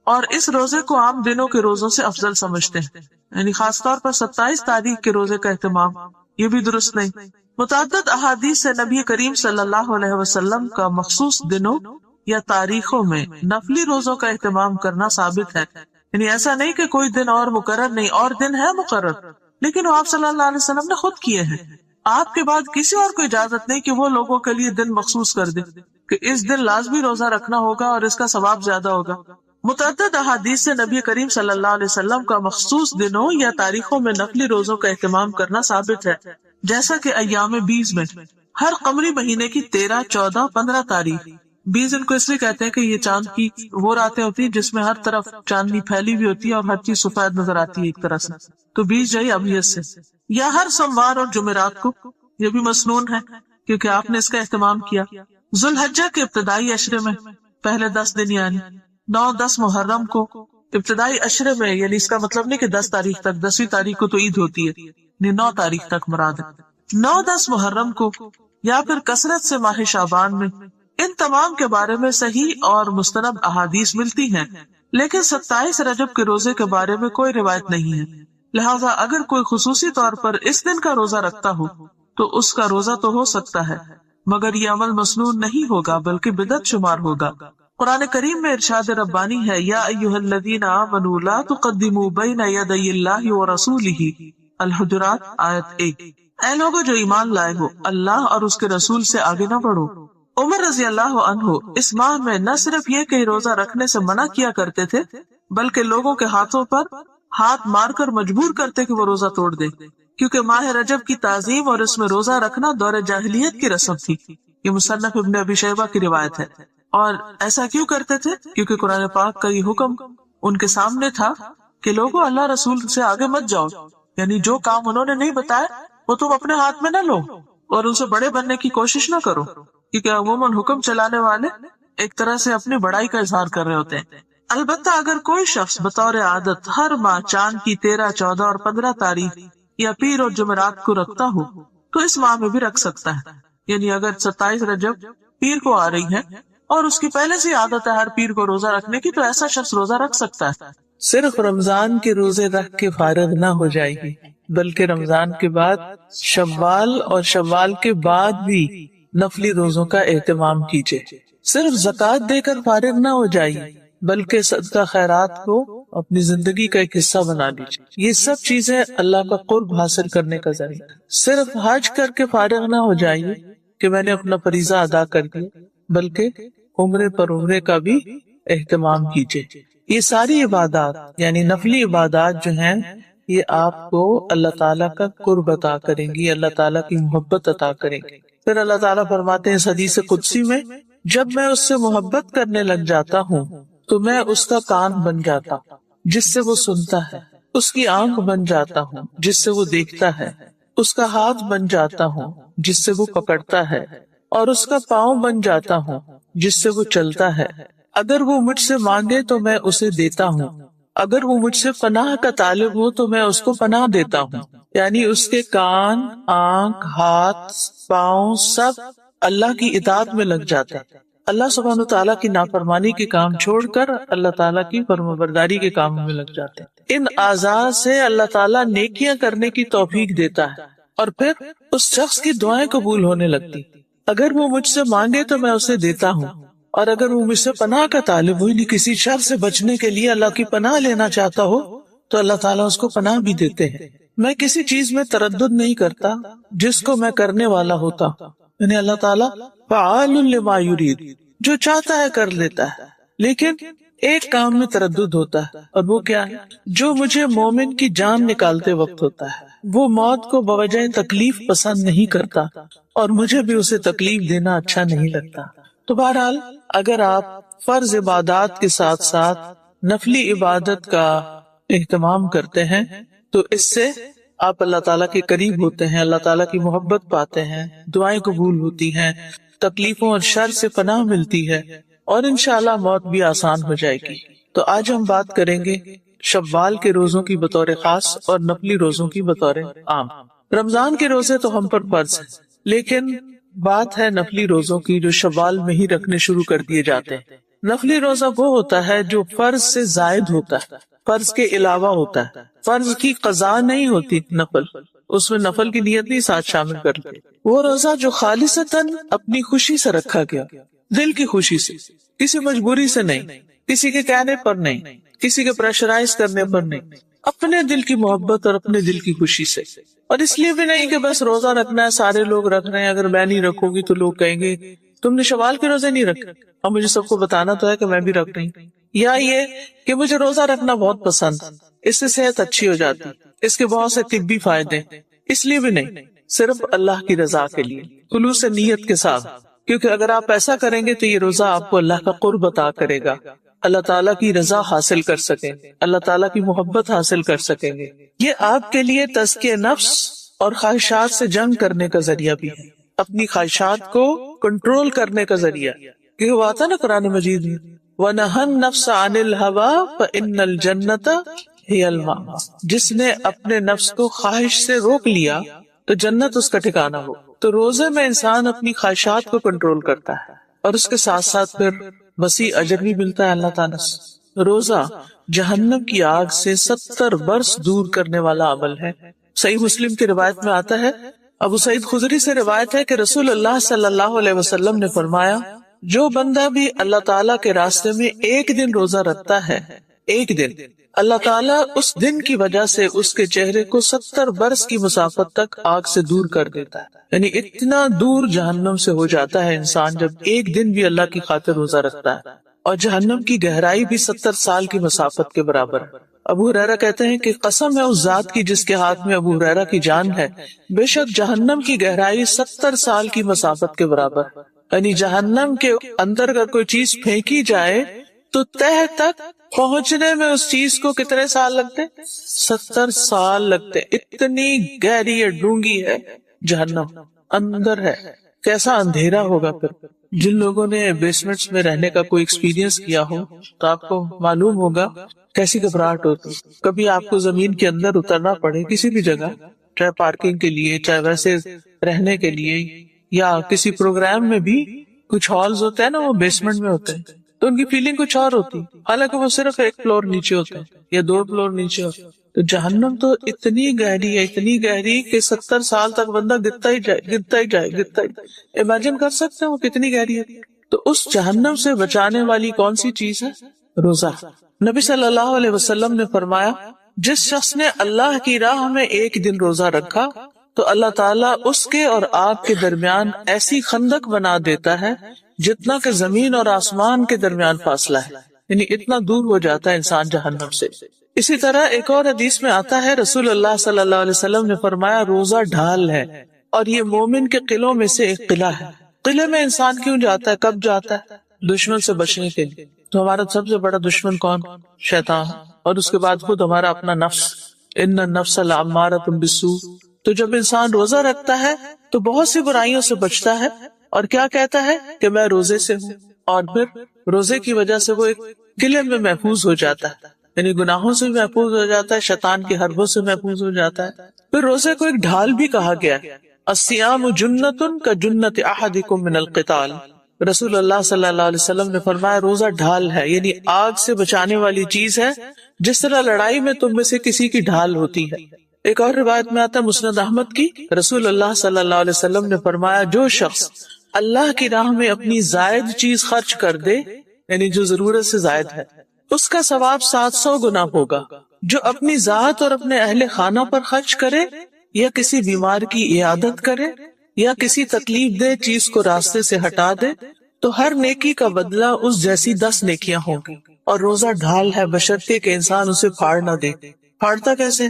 اور اس روزے کو عام دنوں کے روزوں سے افضل سمجھتے ہیں، یعنی خاص طور پر 27 تاریخ کے روزے کا اہتمام، یہ بھی درست نہیں۔ متعدد احادیث سے نبی کریم صلی اللہ علیہ وسلم کا مخصوص دنوں یا تاریخوں میں نفلی روزوں کا اہتمام کرنا ثابت ہے، یعنی ایسا نہیں کہ کوئی دن اور مقرر نہیں، اور دن ہے مقرر، لیکن وہ آپ صلی اللہ علیہ وسلم نے خود کیے ہیں۔ آپ کے بعد کسی اور کو اجازت نہیں کہ وہ لوگوں کے لیے دن مخصوص کر دے کہ اس دن لازمی روزہ رکھنا ہوگا اور اس کا ثواب زیادہ ہوگا۔ متعدد احادیث سے نبی کریم صلی اللہ علیہ وسلم کا مخصوص دنوں یا تاریخوں میں نفلی روزوں کا اہتمام کرنا ثابت ہے، جیسا کہ ایام 20 میں ہر قمری مہینے کی 13، 14، 15 تاریخ، 20 ان کو اس لیے کہتے ہیں کہ یہ چاند کی وہ راتیں ہوتی ہیں جس میں ہر طرف چاندنی پھیلی ہوئی ہوتی ہے اور ہر چیز سفید نظر آتی ہے ایک طرح سے، تو 20 جائی ابیت سے، یا ہر سوموار اور جمعرات کو، یہ بھی مسنون ہے کیونکہ آپ نے اس کا اہتمام کیا۔ ذوالحجہ کے ابتدائی عشرے میں پہلے 10 دن یعنی 9، 10 محرم کو ابتدائی عشرے میں، یعنی اس کا مطلب نہیں کہ 10 تاریخ تک، 10ویں تاریخ کو تو عید ہوتی ہے، یعنی 9 تاریخ تک مراد ہے، 9، 10 محرم کو، یا پھر کثرت سے ماہ شعبان میں، ان تمام کے بارے میں صحیح اور مستند احادیث ملتی ہیں، لیکن 27 رجب کے روزے کے بارے میں کوئی روایت نہیں ہے، لہٰذا اگر کوئی خصوصی طور پر اس دن کا روزہ رکھتا ہو تو اس کا روزہ تو ہو سکتا ہے، مگر یہ عمل مسنون نہیں ہوگا بلکہ بدعت شمار ہوگا۔ قرآن کریم میں ارشاد ربانی ہے، یا ایھا الذین آمنوا لا تقدموا بین یدی اللہ ورسولہ، الحجرات آیت 1۔ اے لوگوں جو ایمان لائے ہو، اللہ اور اس کے رسول سے آگے نہ بڑھو۔ عمر رضی اللہ عنہ اس ماہ میں نہ صرف یہ کہ روزہ رکھنے سے منع کیا کرتے تھے، بلکہ لوگوں کے ہاتھوں پر ہاتھ مار کر مجبور کرتے کہ وہ روزہ توڑ دے، کیونکہ ماہ رجب کی تعظیم اور اس میں روزہ رکھنا دور جاہلیت کی رسم تھی۔ یہ مصنف ابن ابی شیبہ کی روایت ہے۔ اور ایسا کیوں کرتے تھے؟ کیونکہ قرآن پاک کا یہ حکم ان کے سامنے تھا کہ لوگوں اللہ رسول سے آگے مت جاؤ، یعنی جو کام انہوں نے نہیں بتایا وہ تم اپنے ہاتھ میں نہ لو اور ان سے بڑے بننے کی کوشش نہ کرو، کیونکہ عموماً حکم چلانے والے ایک طرح سے اپنی بڑائی کا اظہار کر رہے ہوتے ہیں۔ البتہ اگر کوئی شخص بطور عادت ہر ماہ چاند کی 13، 14 اور 15 تاریخ یا پیر اور جمعرات کو رکھتا ہو تو اس ماہ میں بھی رکھ سکتا ہے، یعنی اگر 27 رجب پیر کو آ رہی ہے اور اس کی پہلے سے عادت ہے ہر پیر کو روزہ رکھنے کی، تو ایسا شخص روزہ رکھ سکتا ہے۔ صرف رمضان کے روزے رکھ کے فارغ نہ ہو جائے گی، بلکہ رمضان کے بعد شوال اور شوال کے بعد بھی نفلی روزوں کا اہتمام کیجیے۔ صرف زکوٰۃ دے کر فارغ نہ ہو جائیے، بلکہ صدقہ خیرات کو اپنی زندگی کا ایک حصہ بنا لیجیے۔ یہ سب چیزیں اللہ کا قرب حاصل کرنے کا ذریعہ۔ صرف حج کر کے فارغ نہ ہو جائیے کہ میں نے اپنا فریضہ ادا کر دیا، بلکہ عمرے پر عمرے کا بھی اہتمام کیجیے۔ یہ ساری عبادات یعنی نفلی عبادات جو ہیں، یہ آپ کو اللہ تعالیٰ کا قرب عطا کریں گی، اللہ تعالیٰ کی محبت عطا کریں گی۔ پھر اللہ تعالیٰ فرماتے ہیں اس حدیث قدسی میں، جب میں اس سے محبت کرنے لگ جاتا ہوں تو میں اس کا کان بن جاتا ہوں جس سے وہ سنتا ہے، اس کی آنکھ بن جاتا ہوں جس سے وہ دیکھتا ہے، اس کا ہاتھ بن جاتا ہوں جس سے وہ پکڑتا ہے، اور اس کا پاؤں بن جاتا ہوں جس سے وہ چلتا ہے۔ اگر وہ مجھ سے مانگے تو میں اسے دیتا ہوں، اگر وہ مجھ سے پناہ کا طالب ہو تو میں اس کو پناہ دیتا ہوں۔ یعنی اس کے کان، آنکھ، ہاتھ، پاؤں سب اللہ کی اطاعت میں لگ جاتے ہیں، اللہ سبحانہ تعالیٰ کی نافرمانی کے کام چھوڑ کر اللہ تعالیٰ کی فرمانبرداری کے کاموں میں لگ جاتے ہیں۔ ان اعضاء سے اللہ تعالیٰ نیکیاں کرنے کی توفیق دیتا ہے اور پھر اس شخص کی دعائیں قبول ہونے لگتی۔ اگر وہ مجھ سے مانگے تو میں اسے دیتا ہوں، اور اگر وہ مجھ سے پناہ کا طالب ہو، یعنی کسی شر سے بچنے کے لیے اللہ کی پناہ لینا چاہتا ہو، تو اللہ تعالیٰ اس کو پناہ بھی دیتے ہیں۔ میں کسی چیز میں تردد نہیں کرتا جس کو میں کرنے والا ہوتا ہوں، یعنی اللہ تعالیٰ فعال لما یرید، جو چاہتا ہے کر لیتا ہے، لیکن ایک کام میں تردد ہوتا ہے، اور وہ کیا ہے؟ جو مجھے مومن کی جان نکالتے وقت ہوتا ہے۔ وہ موت کو بوجہ تکلیف پسند نہیں کرتا، اور مجھے بھی اسے تکلیف دینا اچھا نہیں لگتا۔ تو بہرحال اگر آپ فرض عبادات کے ساتھ ساتھ نفلی عبادت کا اہتمام کرتے ہیں تو اس سے آپ اللہ تعالیٰ کے قریب ہوتے ہیں، اللہ تعالیٰ کی محبت پاتے ہیں، دعائیں قبول ہوتی ہیں، تکلیفوں اور شر سے پناہ ملتی ہے، اور انشاءاللہ موت بھی آسان ہو جائے گی۔ تو آج ہم بات کریں گے شوال کے روزوں کی بطور خاص اور نفلی روزوں کی بطور عام۔ رمضان کے روزے تو ہم پر فرض ہیں، لیکن بات ہے نفلی روزوں کی جو شوال میں ہی رکھنے شروع کر دیے جاتے ہیں۔ نفلی روزہ وہ ہوتا ہے جو فرض سے زائد ہوتا ہے، فرض کے علاوہ ہوتا ہے، فرض کی قضا نہیں ہوتی نفل، اس میں نفل کی نیت نہیں ساتھ شامل کرتے۔ وہ روزہ جو خالصتاً اپنی خوشی سے رکھا گیا، دل کی خوشی سے، کسی مجبوری سے نہیں، کسی کے کہنے پر نہیں، کسی کے پریشرائز کرنے پر نہیں، اپنے دل کی محبت اور اپنے دل کی خوشی سے۔ اور اس لیے بھی نہیں کہ بس روزہ رکھنا ہے، سارے لوگ رکھ رہے ہیں، اگر میں نہیں رکھوں گی تو لوگ کہیں گے تم نے شوال کے روزے نہیں رکھے، اور مجھے سب کو بتانا تو ہے کہ میں بھی رکھ رہی ہوں۔ یا یہ کہ مجھے روزہ رکھنا بہت پسند، اس سے صحت اچھی ہو جاتی، اس کے بہت سے طبی فائدے، اس لیے بھی نہیں، صرف اللہ کی رضا کے لیے، خلوص نیت کے ساتھ، کیونکہ اگر آپ ایسا کریں گے تو یہ روزہ آپ کو اللہ کا قرب عطا کرے گا، اللہ تعالیٰ کی رضا حاصل کر سکیں، اللہ تعالیٰ کی محبت حاصل کر سکیں گے۔ یہ آپ کے لیے تزکیہ نفس اور خواہشات سے جنگ کرنے کا ذریعہ بھی ہے، اپنی خواہشات کو کنٹرول کرنے کا ذریعہ، کہ وہ آتا نا قرآن مجید میں وَنَهَى النَّفْسَ عَنِ الْهَوَىٰ فَإِنَّ الْجَنَّةَ هِيَ الْمَأْوَىٰ، جس نے اپنے نفس کو خواہش سے روک لیا تو جنت اس کا ٹھکانہ ہو۔ تو روزے میں انسان اپنی خواہشات کو کنٹرول کرتا ہے، اور اس کے ساتھ ساتھ پھر وسیع اجر بھی ملتا ہے اللہ تعالیٰ سے۔ روزہ جہنم کی آگ سے 70 برس دور کرنے والا عمل ہے۔ صحیح مسلم کی روایت میں آتا ہے، ابو سعید خدری سے روایت ہے کہ رسول اللہ صلی اللہ علیہ وسلم نے فرمایا، جو بندہ بھی اللہ تعالیٰ کے راستے میں ایک دن روزہ رکھتا ہے، ایک دن، اللہ تعالیٰ اس دن کی وجہ سے اس کے چہرے کو 70 برس کی مسافت تک آگ سے دور کر دیتا ہے۔ یعنی اتنا دور جہنم سے ہو جاتا ہے انسان جب ایک دن بھی اللہ کی خاطر روزہ رکھتا ہے، اور جہنم کی گہرائی بھی 70 سال کی مسافت کے برابر ہے۔ ابو ہریرہ کہتے ہیں کہ قسم ہے اس ذات کی جس کے ہاتھ میں ابو ہریرہ کی جان ہے، بے شک جہنم کی گہرائی 70 سال کی مسافت کے برابر ہے۔ یعنی جہنم کے اندر اگر کوئی چیز پھینکی جائے تو تہ تک پہنچنے میں اس چیز کو کتنے سال لگتے؟ 70 سال لگتے۔ اتنی گہری ہے، ڈونگی ہے جہنم، اندر ہے، کیسا اندھیرا ہوگا۔ پھر جن لوگوں نے بیسمنٹس میں رہنے کا کوئی ایکسپیرینس کیا ہو تو آپ کو معلوم ہوگا کیسی گھبراہٹ ہوتی۔ کبھی آپ کو زمین کے اندر اترنا پڑے کسی بھی جگہ، چاہے پارکنگ کے لیے، چاہے ویسے رہنے کے لیے، یا کسی پروگرام میں بھی کچھ ہالز ہوتے ہیں نا وہ بیسمنٹ میں ہوتے ہیں، تو ان کی فیلنگ کچھ اور ہوتی، حالانکہ وہ صرف ایک فلور نیچے ہوتے ہیں یا 2 فلور نیچے ہوتے ہیں۔ تو جہنم تو اتنی گہری ہے، اتنی گہری کہ 70 سال تک بندہ گرتا ہی جائے، گرتا ہی جائے، گرتا ہی۔ امیجن کر سکتے ہیں وہ کتنی گہری ہے۔ تو اس جہنم سے بچانے والی کون سی چیز ہے؟ روزہ۔ نبی صلی اللہ علیہ وسلم نے فرمایا، جس شخص نے اللہ کی راہ میں ایک دن روزہ رکھا تو اللہ تعالیٰ اس کے اور آپ کے درمیان ایسی خندق بنا دیتا ہے جتنا کہ زمین اور آسمان کے درمیان فاصلہ ہے، یعنی اتنا دور ہو جاتا ہے انسان جہنم سے۔ اسی طرح ایک اور حدیث میں آتا ہے، رسول اللہ صلی اللہ علیہ وسلم نے فرمایا، روزہ ڈھال ہے اور یہ مومن کے قلعوں میں سے ایک قلعہ ہے۔ قلعے میں انسان کیوں جاتا ہے، کب جاتا ہے؟ دشمن سے بچنے کے لیے۔ تو ہمارا سب سے بڑا دشمن کون؟ شیطان، اور اس کے بعد خود ہمارا اپنا نفس، ان النفس لعمارۃ بالسوء۔ تو جب انسان روزہ رکھتا ہے تو بہت سی برائیوں سے بچتا ہے، اور کیا کہتا ہے کہ میں روزے سے ہوں، اور پھر روزے کی وجہ سے وہ ایک قلعے میں محفوظ ہو جاتا ہے، یعنی گناہوں سے محفوظ ہو جاتا ہے، شیطان کی حربوں سے محفوظ ہو جاتا ہے۔ پھر روزے کو ایک ڈھال بھی کہا گیا ہے، الصیام جنۃ کجنۃ احدکم من القتال۔ رسول اللہ صلی اللہ علیہ وسلم نے فرمایا، روزہ ڈھال ہے، یعنی آگ سے بچانے والی چیز ہے، جس طرح لڑائی میں تم میں سے کسی کی ڈھال ہوتی ہے۔ ایک اور روایت میں آتا ہے مسند احمد کی، رسول اللہ صلی اللہ علیہ وسلم نے فرمایا، جو شخص اللہ کی راہ میں اپنی زائد چیز خرچ کر دے، یعنی جو ضرورت سے زائد ہے، اس کا ثواب 700 گنا ہوگا۔ جو اپنی ذات اور اپنے اہل خانہ پر خرچ کرے، یا کسی بیمار کی عیادت کرے، یا کسی تکلیف دہ چیز کو راستے سے ہٹا دے، تو ہر نیکی کا بدلہ اس جیسی 10 نیکیاں ہوں گی۔ اور روزہ ڈھال ہے بشرطے کہ انسان اسے پھاڑ نہ دے۔ پھاڑتا کیسے؟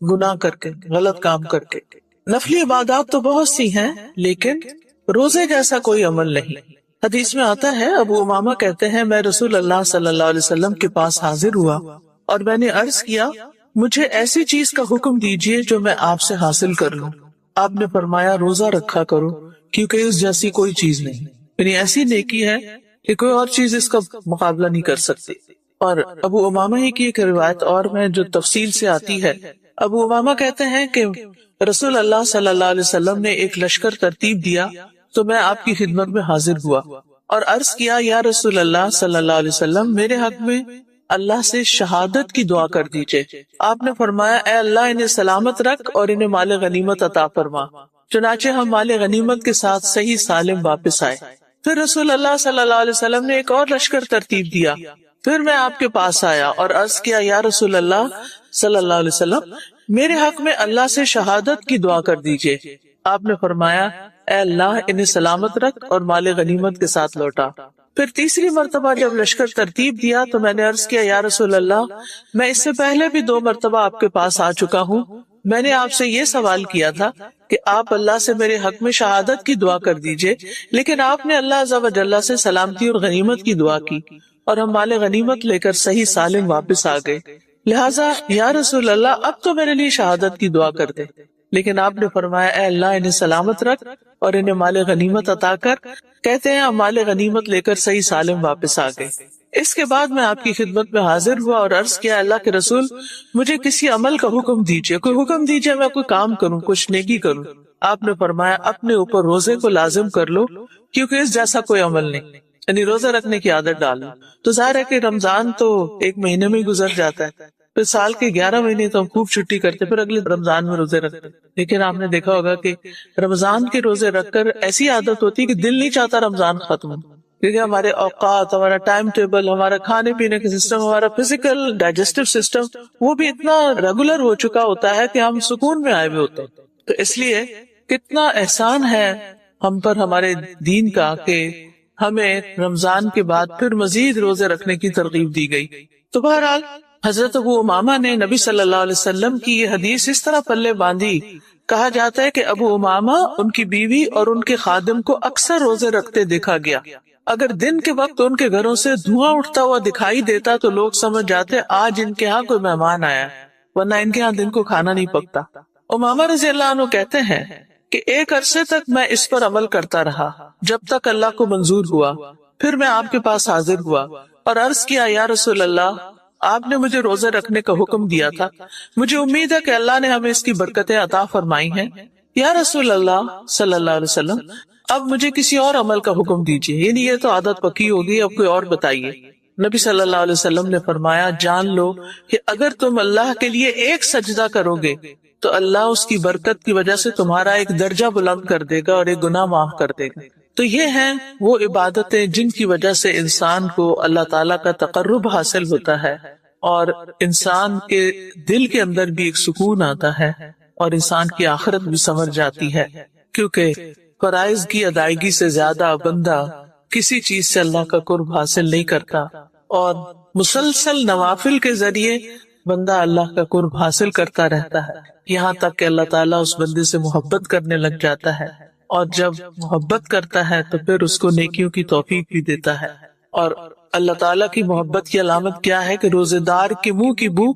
گناہ کر کے، غلط کام کر کے۔ نفلی عبادات تو بہت سی ہیں، لیکن روزے جیسا کوئی عمل نہیں۔ حدیث میں آتا ہے، ابو امامہ کہتے ہیں، میں رسول اللہ صلی اللہ علیہ وسلم کے پاس حاضر ہوا اور میں نے عرض کیا، مجھے ایسی چیز کا حکم دیجئے جو میں آپ سے حاصل کر لوں۔ آپ نے فرمایا، روزہ رکھا کرو، کیونکہ اس جیسی کوئی چیز نہیں، یعنی ایسی نیکی ہے کہ کوئی اور چیز اس کا مقابلہ نہیں کر سکتی۔ اور ابو امامہ ہی کی ایک روایت اور میں جو تفصیل سے آتی ہے، ابو امامہ کہتے ہیں کہ رسول اللہ صلی اللہ علیہ وسلم نے ایک لشکر ترتیب دیا تو میں آپ کی خدمت میں حاضر ہوا۔ اور عرض کیا یا رسول اللہ صلی اللہ علیہ وسلم میرے حق میں اللہ سے شہادت کی دعا کر دیجئے۔ آپ نے فرمایا اے اللہ انہیں سلامت رکھ اور انہیں مال غنیمت عطا فرما۔ چنانچہ ہم مال غنیمت کے ساتھ صحیح سالم واپس آئے۔ پھر رسول اللہ صلی اللہ علیہ وسلم نے ایک اور لشکر ترتیب دیا۔ پھر میں آپ کے پاس آیا اور عرض کیا یا رسول اللہ صلی اللہ علیہ وسلم میرے حق میں اللہ سے شہادت کی دعا کر دیجئے۔ آپ نے فرمایا اے اللہ انہیں سلامت رکھ اور مال غنیمت کے ساتھ لوٹا۔ پھر تیسری مرتبہ جب لشکر ترتیب دیا تو میں نے عرض کیا یا رسول اللہ میں اس سے پہلے بھی 2 مرتبہ آپ کے پاس آ چکا ہوں۔ میں نے آپ سے یہ سوال کیا تھا کہ آپ اللہ سے میرے حق میں شہادت کی دعا کر دیجئے، لیکن آپ نے اللہ عز و جل سے سلامتی اور غنیمت کی دعا کی اور ہم مال غنیمت لے کر صحیح سالم واپس آ گئے، لہٰذا یا رسول اللہ اب تو میرے لیے شہادت کی دعا کر دے۔ لیکن آپ نے فرمایا اے اللہ انہیں سلامت رکھ اور انہیں مال غنیمت عطا کر۔ کہتے ہیں ہم مال غنیمت لے کر صحیح سالم واپس آ گئے۔ اس کے بعد میں آپ کی خدمت میں حاضر ہوا اور عرض کیا اللہ کے رسول مجھے کسی عمل کا حکم دیجئے، کوئی حکم دیجئے میں کوئی کام کروں، کچھ نیکی کروں۔ آپ نے فرمایا اپنے اوپر روزے کو لازم کر لو کیونکہ اس جیسا کوئی عمل نہیں، یعنی روزہ رکھنے کی عادت ڈالو۔ تو ظاہر ہے کہ رمضان تو 1 مہینے میں ہی گزر جاتا ہے، پھر سال کے 11 مہینے تو ہم خوب چھٹی کرتے، پھر اگلے رمضان میں روزے رکھتے۔ لیکن آپ نے دیکھا ہوگا کہ رمضان کے روزے رکھ کر ایسی عادت ہوتی ہے کہ دل نہیں چاہتا رمضان ختم ہو، کیونکہ ہمارے اوقات، ہمارا ٹائم ٹیبل، ہمارا کھانے پینے کا سسٹم، ہمارا فزیکل ڈائجسٹو سسٹم وہ بھی اتنا ریگولر ہو چکا ہوتا ہے کہ ہم سکون میں آئے ہوئے ہوتے ہیں۔ تو اس لیے کتنا احسان ہے ہم پر ہمارے دین کا کہ ہمیں رمضان کے بعد پھر مزید روزے رکھنے کی ترغیب دی گئی۔ تو بہرحال حضرت ابو امامہ نے نبی صلی اللہ علیہ وسلم کی یہ حدیث اس طرح پلے باندھی، کہا جاتا ہے کہ ابو امامہ، ان کی بیوی اور ان کے خادم کو اکثر روزے رکھتے دیکھا گیا۔ اگر دن کے وقت ان کے گھروں سے دھواں اٹھتا ہوا دکھائی دیتا تو لوگ سمجھ جاتے آج ان کے ہاں کوئی مہمان آیا، ورنہ ان کے ہاں دن کو کھانا نہیں پکتا۔ امامہ رضی اللہ عنہ کہتے ہیں کہ ایک عرصے تک میں اس پر عمل کرتا رہا جب تک اللہ کو منظور ہوا، پھر میں آپ کے پاس حاضر ہوا اور عرض کیا یا رسول اللہ آپ نے مجھے روزے رکھنے کا حکم دیا تھا، مجھے امید ہے کہ اللہ نے ہمیں اس کی برکتیں عطا فرمائی ہیں۔ یا رسول اللہ صلی اللہ علیہ وسلم اب مجھے کسی اور عمل کا حکم دیجیے، یعنی یہ تو عادت پکی ہوگی، اب کوئی اور بتائیے۔ نبی صلی اللہ علیہ وسلم نے فرمایا جان لو کہ اگر تم اللہ کے لیے ایک سجدہ کرو گے تو اللہ اس کی برکت کی وجہ سے تمہارا ایک درجہ بلند کر دے گا اور ایک گناہ معاف کر دے گا۔ تو یہ ہیں وہ عبادتیں جن کی وجہ سے انسان کو اللہ تعالیٰ کا تقرب حاصل ہوتا ہے اور انسان کے دل کے اندر بھی ایک سکون آتا ہے اور انسان کی آخرت بھی سنور جاتی ہے، کیونکہ فرائض کی ادائیگی سے زیادہ بندہ کسی چیز سے اللہ کا قرب حاصل نہیں کرتا، اور مسلسل نوافل کے ذریعے بندہ اللہ کا قرب حاصل کرتا رہتا ہے، یہاں تک کہ اللہ تعالیٰ اس بندے سے محبت کرنے لگ جاتا ہے، اور جب محبت کرتا ہے تو پھر اس کو نیکیوں کی توفیق بھی دیتا ہے۔ اور اللہ تعالیٰ کی محبت کی علامت کیا ہے کہ روزے دار کے منہ کی بو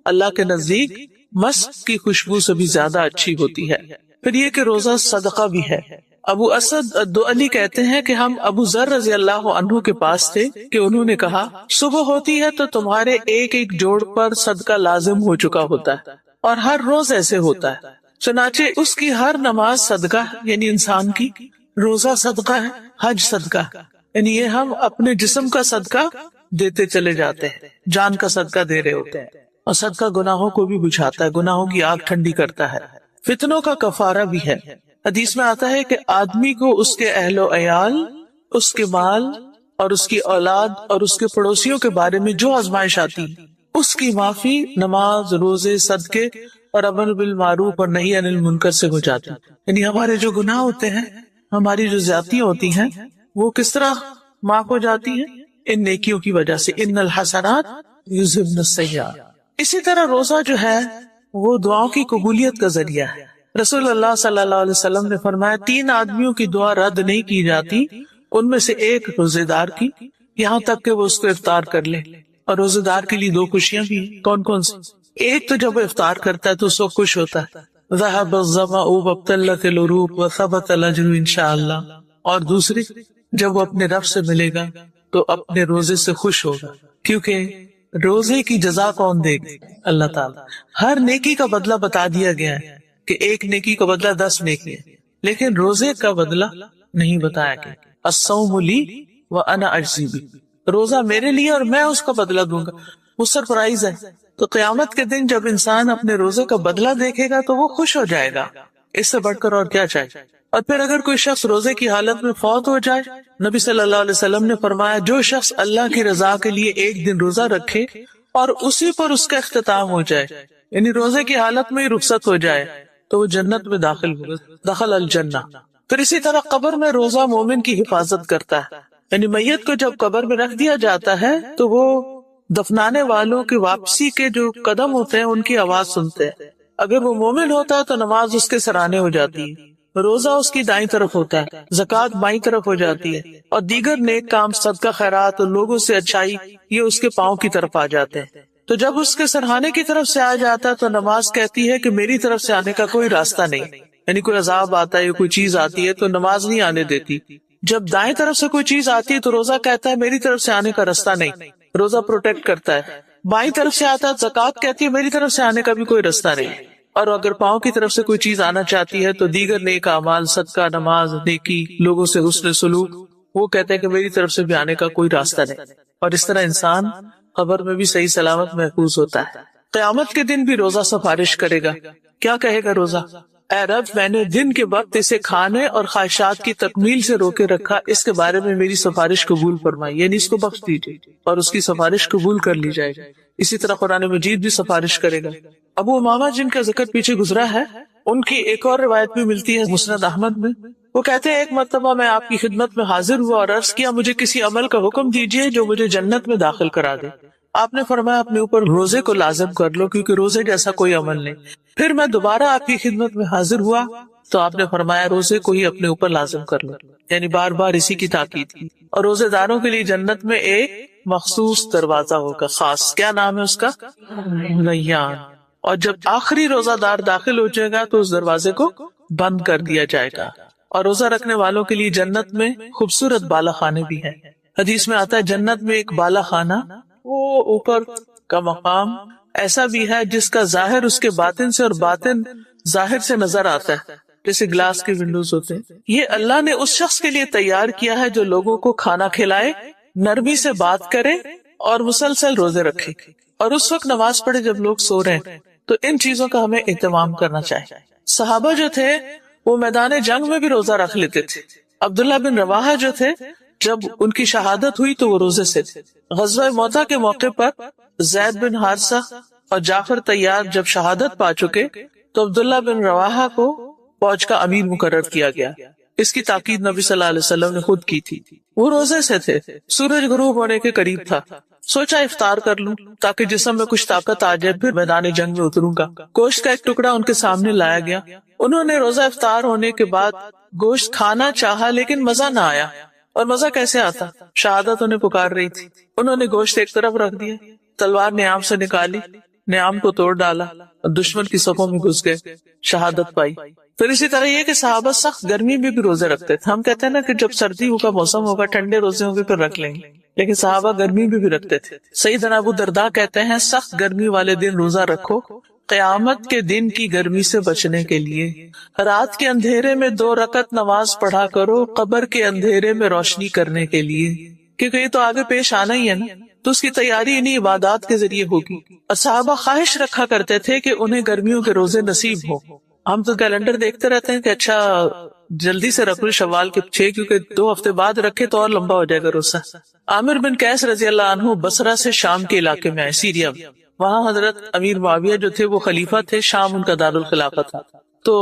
اللہ کے نزدیک مسک کی خوشبو سے بھی زیادہ اچھی ہوتی ہے۔ پھر یہ کہ روزہ صدقہ بھی ہے۔ ابو اسد الدؤلی کہتے ہیں کہ ہم ابو ذر رضی اللہ عنہ کے پاس تھے کہ انہوں نے کہا صبح ہوتی ہے تو تمہارے ایک ایک جوڑ پر صدقہ لازم ہو چکا ہوتا ہے، اور ہر روز ایسے ہوتا ہے، چنانچہ اس کی ہر نماز صدقہ ہے، یعنی انسان کی روزہ صدقہ ہے، حج صدقہ ہے، یعنی یہ ہم اپنے جسم کا صدقہ دیتے چلے جاتے ہیں، جان کا صدقہ دے رہے ہوتے ہیں، اور صدقہ گناہوں کو بھی بجھاتا ہے، گناہوں کی آگ ٹھنڈی کرتا ہے، فتنوں کا کفارہ بھی ہے۔ حدیث میں آتا ہے کہ آدمی کو اس کے اہل و عیال، اس کے مال اور اس کی اولاد اور اس کے پڑوسیوں کے بارے میں جو آزمائش آتی اس کی معافی نماز، روزے، صدقے اور امر بالمعروف اور نہی عن المنکر سے ہو جاتی، یعنی ہمارے جو گناہ ہوتے ہیں، ہماری جو زیادتیاں ہوتی ہیں، وہ کس طرح معاف ہو جاتی ہیں؟ ان نیکیوں کی وجہ سے، ان الحسنات یذہبن السیئات۔ اسی طرح روزہ جو ہے وہ دعاؤں کی قبولیت کا ذریعہ ہے۔ رسول اللہ صلی اللہ علیہ وسلم نے فرمایا 3 آدمیوں کی دعا رد نہیں کی جاتی، ان میں سے ایک روزے دار کی، یہاں تک کہ وہ اس کو افطار کر لے، اور روزے دار کے لیے 2 خوشیاں بھی ہیں۔ کون کون سی؟ ایک تو جب وہ افطار کرتا ہے تو اس وقت خوش ہوتا ہے، ذهب الظمأ وابتلت العروق وثبت الاجر انشاءاللہ، اور دوسری جب وہ اپنے رب سے ملے گا تو اپنے روزے سے خوش ہوگا، کیونکہ روزے کی جزا کون دے گا؟ اللہ تعالیٰ۔ ہر نیکی کا بدلہ بتا دیا گیا ہے کہ ایک نیکی کا بدلہ 10 نیکی ہے، لیکن روزے کا بدلہ نہیں بتایا گیا۔ الصوم لی وَأَنَا أَجْزِي بِهِ، روزہ میرے لیے اور میں اس کا بدلہ دوں گا. وہ سرپرائز ہے. تو قیامت کے دن جب انسان اپنے روزے کا بدلہ دیکھے گا تو وہ خوش ہو جائے گا. اس سے بڑھ کر اور کیا چاہیے. اور پھر اگر کوئی شخص روزے کی حالت میں فوت ہو جائے، نبی صلی اللہ علیہ وسلم نے فرمایا جو شخص اللہ کی رضا کے لیے ایک دن روزہ رکھے اور اسی پر اس کا اختتام ہو جائے، یعنی روزے کی حالت میں ہی رخصت ہو جائے، تو وہ جنت میں داخل ہوگا، دخل الجنہ. پھر اسی طرح قبر میں روزہ مومن کی حفاظت کرتا ہے. یعنی میت کو جب قبر میں رکھ دیا جاتا ہے تو وہ دفنانے والوں کی واپسی کے جو قدم ہوتے ہیں ان کی آواز سنتے ہیں. اگر وہ مومن ہوتا ہے تو نماز اس کے سرانے ہو جاتی ہے، روزہ اس کی دائیں طرف ہوتا ہے، زکوٰۃ بائیں طرف ہو جاتی ہے، اور دیگر نیک کام صدقہ خیرات اور لوگوں سے اچھائی یہ اس کے پاؤں کی طرف آ جاتے ہیں. تو جب اس کے سرہانے کی طرف سے آ جاتا ہے تو نماز کہتی ہے کہ میری طرف سے آنے کا کوئی راستہ نہیں. یعنی کوئی عذاب آتا ہے، کوئی چیز آتی ہے تو نماز نہیں آنے دیتی. جب دائیں طرف سے کوئی چیز آتی ہے تو روزہ کہتا ہے میری طرف سے آنے کا راستہ نہیں، روزہ پروٹیکٹ کرتا ہے. بائیں طرف سے آتا ہے زکوٰۃ کہتی ہے میری طرف سے آنے کا بھی کوئی راستہ نہیں. اور اگر پاؤں کی طرف سے کوئی چیز آنا چاہتی ہے تو دیگر نیک اعمال، صدقہ، نماز، نیکی، لوگوں سے حسن سلوک، وہ کہتے ہیں کہ میری طرف سے بھی آنے کا کوئی راستہ نہیں. اور اس طرح انسان قبر میں بھی صحیح سلامت محفوظ ہوتا ہے. قیامت کے دن بھی روزہ سفارش کرے گا. کیا کہے گا روزہ؟ اے رب، میں نے دن کے وقت اسے کھانے اور خواہشات کی تکمیل سے روکے رکھا، اس کے بارے میں میری سفارش قبول فرمائی، یعنی اس کو بخش دیجیے اور اس کی سفارش قبول کر لی جائے گی. اسی طرح قرآن مجید بھی سفارش کرے گا. ابو امامہ جن کا ذکر پیچھے گزرا ہے، ان کی ایک اور روایت بھی ملتی ہے مسند احمد میں. وہ کہتے ہیں ایک مرتبہ میں آپ کی خدمت میں حاضر ہوا اور عرض کیا مجھے کسی عمل کا حکم دیجیے جو مجھے جنت میں داخل کرا دے. آپ نے فرمایا اپنے اوپر روزے کو لازم کر لو کیونکہ روزے جیسا کوئی عمل نہیں. پھر میں دوبارہ آپ کی خدمت میں حاضر ہوا تو آپ نے فرمایا روزے کو ہی اپنے اوپر لازم کر لو، یعنی بار بار اسی کی تاکید کی. اور روزے داروں کے لیے جنت میں ایک مخصوص دروازہ ہوگا خاص. کیا نام ہے اس کا؟ ریان. اور جب آخری روزہ دار داخل ہو جائے گا تو اس دروازے کو بند کر دیا جائے گا. اور روزہ رکھنے والوں کے لیے جنت میں خوبصورت بالا خانے بھی ہیں. حدیث میں آتا ہے جنت میں ایک بالا خانہ، وہ اوپر کا مقام ایسا بھی ہے جس کا ظاہر اس کے باطن سے اور باطن ظاہر سے نظر آتا ہے، جیسے گلاس کے ونڈوز ہوتے ہیں. یہ اللہ نے اس شخص کے لیے تیار کیا ہے جو لوگوں کو کھانا کھلائے، نرمی سے بات کرے اور مسلسل روزے رکھے، اور اس وقت نماز پڑھے جب لوگ سو رہے ہیں. تو ان چیزوں کا ہمیں اہتمام کرنا چاہیے. صحابہ جو تھے وہ میدان جنگ میں بھی روزہ رکھ لیتے تھے. عبداللہ بن رواحہ جو تھے جب ان کی شہادت ہوئی تو وہ روزے سے تھے. غزوہ موطا کے موقع پر زید بن حارثہ اور جعفر طیار جب شہادت پا چکے تو عبداللہ بن رواحہ کو فوج کا امیر مقرر کیا گیا. اس کی تاکید نبی صلی اللہ علیہ وسلم نے خود کی تھی. وہ روزے سے تھے، سورج غروب ہونے کے قریب تھا. سوچا افطار کر لوں تاکہ جسم میں کچھ طاقت آ جائے، پھر میدان جنگ میں اتروں گا. گوشت کا ایک ٹکڑا ان کے سامنے لایا گیا. انہوں نے روزہ افطار ہونے کے بعد گوشت کھانا چاہا لیکن مزہ نہ آیا. اور مزہ کیسے آتا؟ شہادت انہیں پکار رہی تھی. انہوں نے گوشت ایک طرف رکھ دیا، تلوار نیام سے نکالی، نیام کو توڑ ڈالا اور دشمن کی صفوں میں گھس گئے، شہادت پائی. پھر اسی طرح یہ کہ صحابہ سخت گرمی میں بھی روزے رکھتے تھے. ہم کہتے ہیں نا کہ جب سردی کا موسم ہوگا، ٹھنڈے روزے ہوں گے پھر رکھ لیں گے، لیکن صحابہ گرمی میں بھی رکھتے تھے. سیدنا ابو درداء کہتے ہیں سخت گرمی والے دن روزہ رکھو قیامت کے دن کی گرمی سے بچنے کے لیے. رات کے اندھیرے میں 2 رکعت نماز پڑھا کرو قبر کے اندھیرے میں روشنی کرنے کے لیے، کیونکہ یہ تو آگے پیش آنا ہی ہے نا، تو اس کی تیاری انہی عبادات کے ذریعے ہوگی. اور صحابہ خواہش رکھا کرتے تھے کہ انہیں گرمیوں کے روزے نصیب ہو. ہم تو کیلنڈر دیکھتے رہتے ہیں کہ اچھا جلدی سے رکھ لو شوال کے 6 کیونکہ 2 ہفتے بعد رکھے تو اور لمبا ہو جائے گا روزہ. عامر بن قیس رضی اللہ عنہ بصرہ سے شام کے علاقے میں آئے، سیریا میں. وہاں حضرت امیر معاویہ جو تھے وہ خلیفہ تھے، شام ان کا دارالخلافہ تھا. تو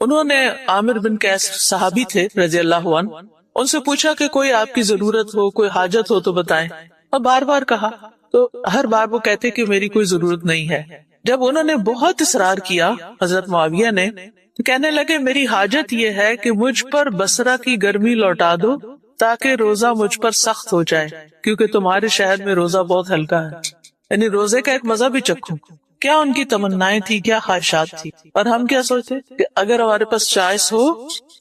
انہوں نے عامر بن قیس صحابی تھے رضی اللہ عنہ، ان سے پوچھا کہ کوئی آپ کی ضرورت ہو، کوئی حاجت ہو تو بتائیں. اور بار بار کہا تو ہر بار وہ کہتے کہ میری کوئی ضرورت نہیں ہے. جب انہوں نے بہت اصرار کیا حضرت معاویہ نے تو کہنے لگے میری حاجت یہ ہے کہ مجھ پر بصرہ کی گرمی لوٹا دو تاکہ روزہ مجھ پر سخت ہو جائے، کیونکہ تمہارے شہر میں روزہ بہت ہلکا ہے. یعنی روزے کا ایک مزہ بھی چکھوں. کیا ان کی تمنائیں تھی، کیا خواہشات تھی. اور ہم کیا سوچتے کہ اگر ہمارے پاس چوائس ہو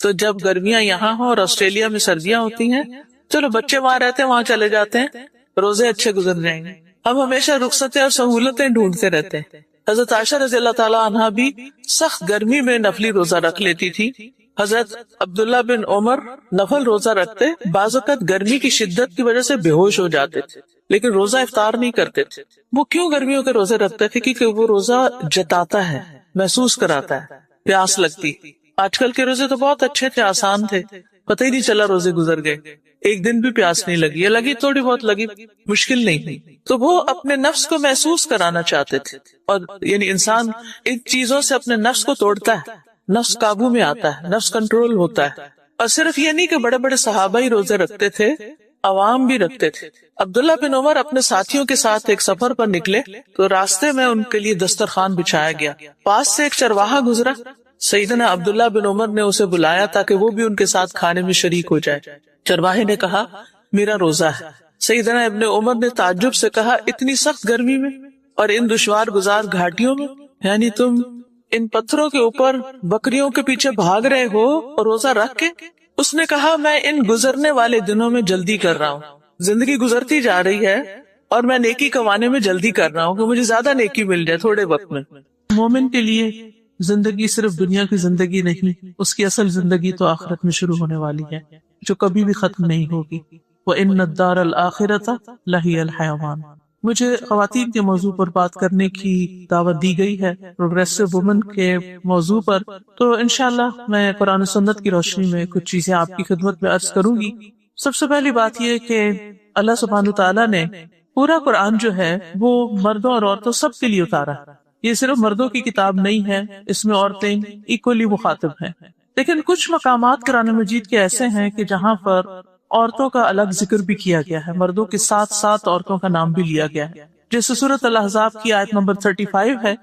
تو جب گرمیاں یہاں ہوں اور آسٹریلیا میں سردیاں ہوتی ہیں، چلو بچے وہاں رہتے ہیں وہاں چلے جاتے ہیں، روزے اچھے گزر جائیں گے. ہم ہمیشہ رخصتیں اور سہولتیں ڈھونڈتے رہتے ہیں. حضرت عائشہ رضی اللہ تعالیٰ عنہا بھی سخت گرمی میں نفلی روزہ رکھ لیتی تھی حضرت عبداللہ بن عمر نفل روزہ رکھتے، بعض اوقات گرمی کی شدت کی وجہ سے بے ہوش ہو جاتے تھے لیکن روزہ افطار نہیں کرتے تھے۔ وہ کیوں گرمیوں کے روزے رکھتے تھے؟ کیونکہ وہ روزہ جتاتا ہے، محسوس کراتا ہے پیاس لگتی۔ آج کل کے روزے تو بہت اچھے تھے، آسان تھے، پتہ ہی نہیں چلا روزے گزر گئے، ایک دن بھی پیاس نہیں لگی، یا لگی تھوڑی بہت لگی، مشکل نہیں تھی۔ تو وہ اپنے نفس کو محسوس کرانا چاہتے تھے، اور یعنی انسان ان چیزوں سے اپنے نفس کو توڑتا ہے، نفس قابو میں آتا ہے، نفس کنٹرول ہوتا ہے۔ اور صرف یہ نہیں کہ بڑے بڑے صحابہ ہی روزے رکھتے تھے، عوام بھی رکھتے تھے۔ عبداللہ بن عمر اپنے ساتھیوں کے ساتھ ایک سفر پر نکلے تو راستے میں ان کے لیے دسترخوان بچھایا گیا، پاس سے ایک چرواہا گزرا، سیدنا عبداللہ بن عمر نے اسے بلایا تاکہ وہ بھی ان کے ساتھ کھانے میں شریک ہو جائے۔ چرواہے نے کہا میرا روزہ ہے۔ سیدنا ابن عمر نے تعجب سے کہا اتنی سخت گرمی میں اور ان دشوار گزار گھاٹیوں میں، یعنی تم ان پتھروں کے اوپر بکریوں کے پیچھے بھاگ رہے ہو اور روزہ رکھ کے؟ اس نے کہا میں ان گزرنے والے دنوں میں جلدی کر رہا ہوں، زندگی گزرتی جا رہی ہے اور میں نیکی کمانے میں جلدی کر رہا ہوں کہ مجھے زیادہ نیکی مل جائے تھوڑے وقت میں۔ مومن کے لیے زندگی صرف دنیا کی زندگی نہیں، اس کی اصل زندگی تو آخرت میں شروع ہونے والی ہے جو کبھی بھی ختم نہیں ہوگی۔ وَإِنَّ الدَّارَ الْآخِرَةَ لَهِيَ الْحَيَوَانُ۔ مجھے خواتین کے موضوع پر بات کرنے کی دعوت دی گئی ہے، پروگریسو وومن کے موضوع پر، تو انشاءاللہ میں قرآن و سنت کی روشنی میں کچھ چیزیں آپ کی خدمت میں عرض کروں گی۔ سب سے پہلی بات یہ کہ اللہ سبحانہ تعالیٰ نے پورا قرآن جو ہے وہ مردوں اور عورتوں سب کے لیے اتارا۔ یہ صرف مردوں کی کتاب نہیں ہے، اس میں عورتیں ایکولی مخاطب ہیں، لیکن کچھ مقامات قرآن مجید کے ایسے ہیں کہ جہاں پر عورتوں کا الگ ذکر بھی کیا گیا ہے، مردوں کے ساتھ ساتھ عورتوں کا نام بھی لیا گیا ہے، جیسے سورۃ الاحزاب کی آیت نمبر 35 ہے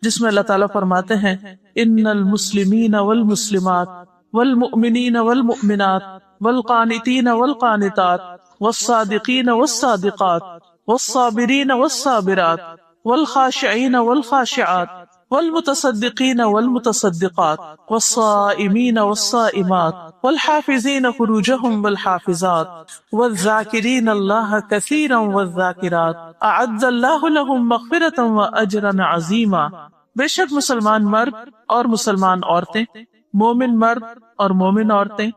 جس میں اللہ تعالیٰ فرماتے ہیں ان المسلمین والمسلمات والمؤمنین والمؤمنات والقانتین والقانتات والصادقین والصادقات والصابرین والصابرات والخاشعین والخاشعات والمتصدقین والمتصدقات والصائمین والصائمات والحافظین فروجهم والحافظات والذاکرین اللہ کثیرا والذاکرات اعد اللہ لهم مغفرۃ واجرا عظیما۔ بے شک مسلمان مرد اور مسلمان عورتیں، مومن مرد اور مومن عورتیں،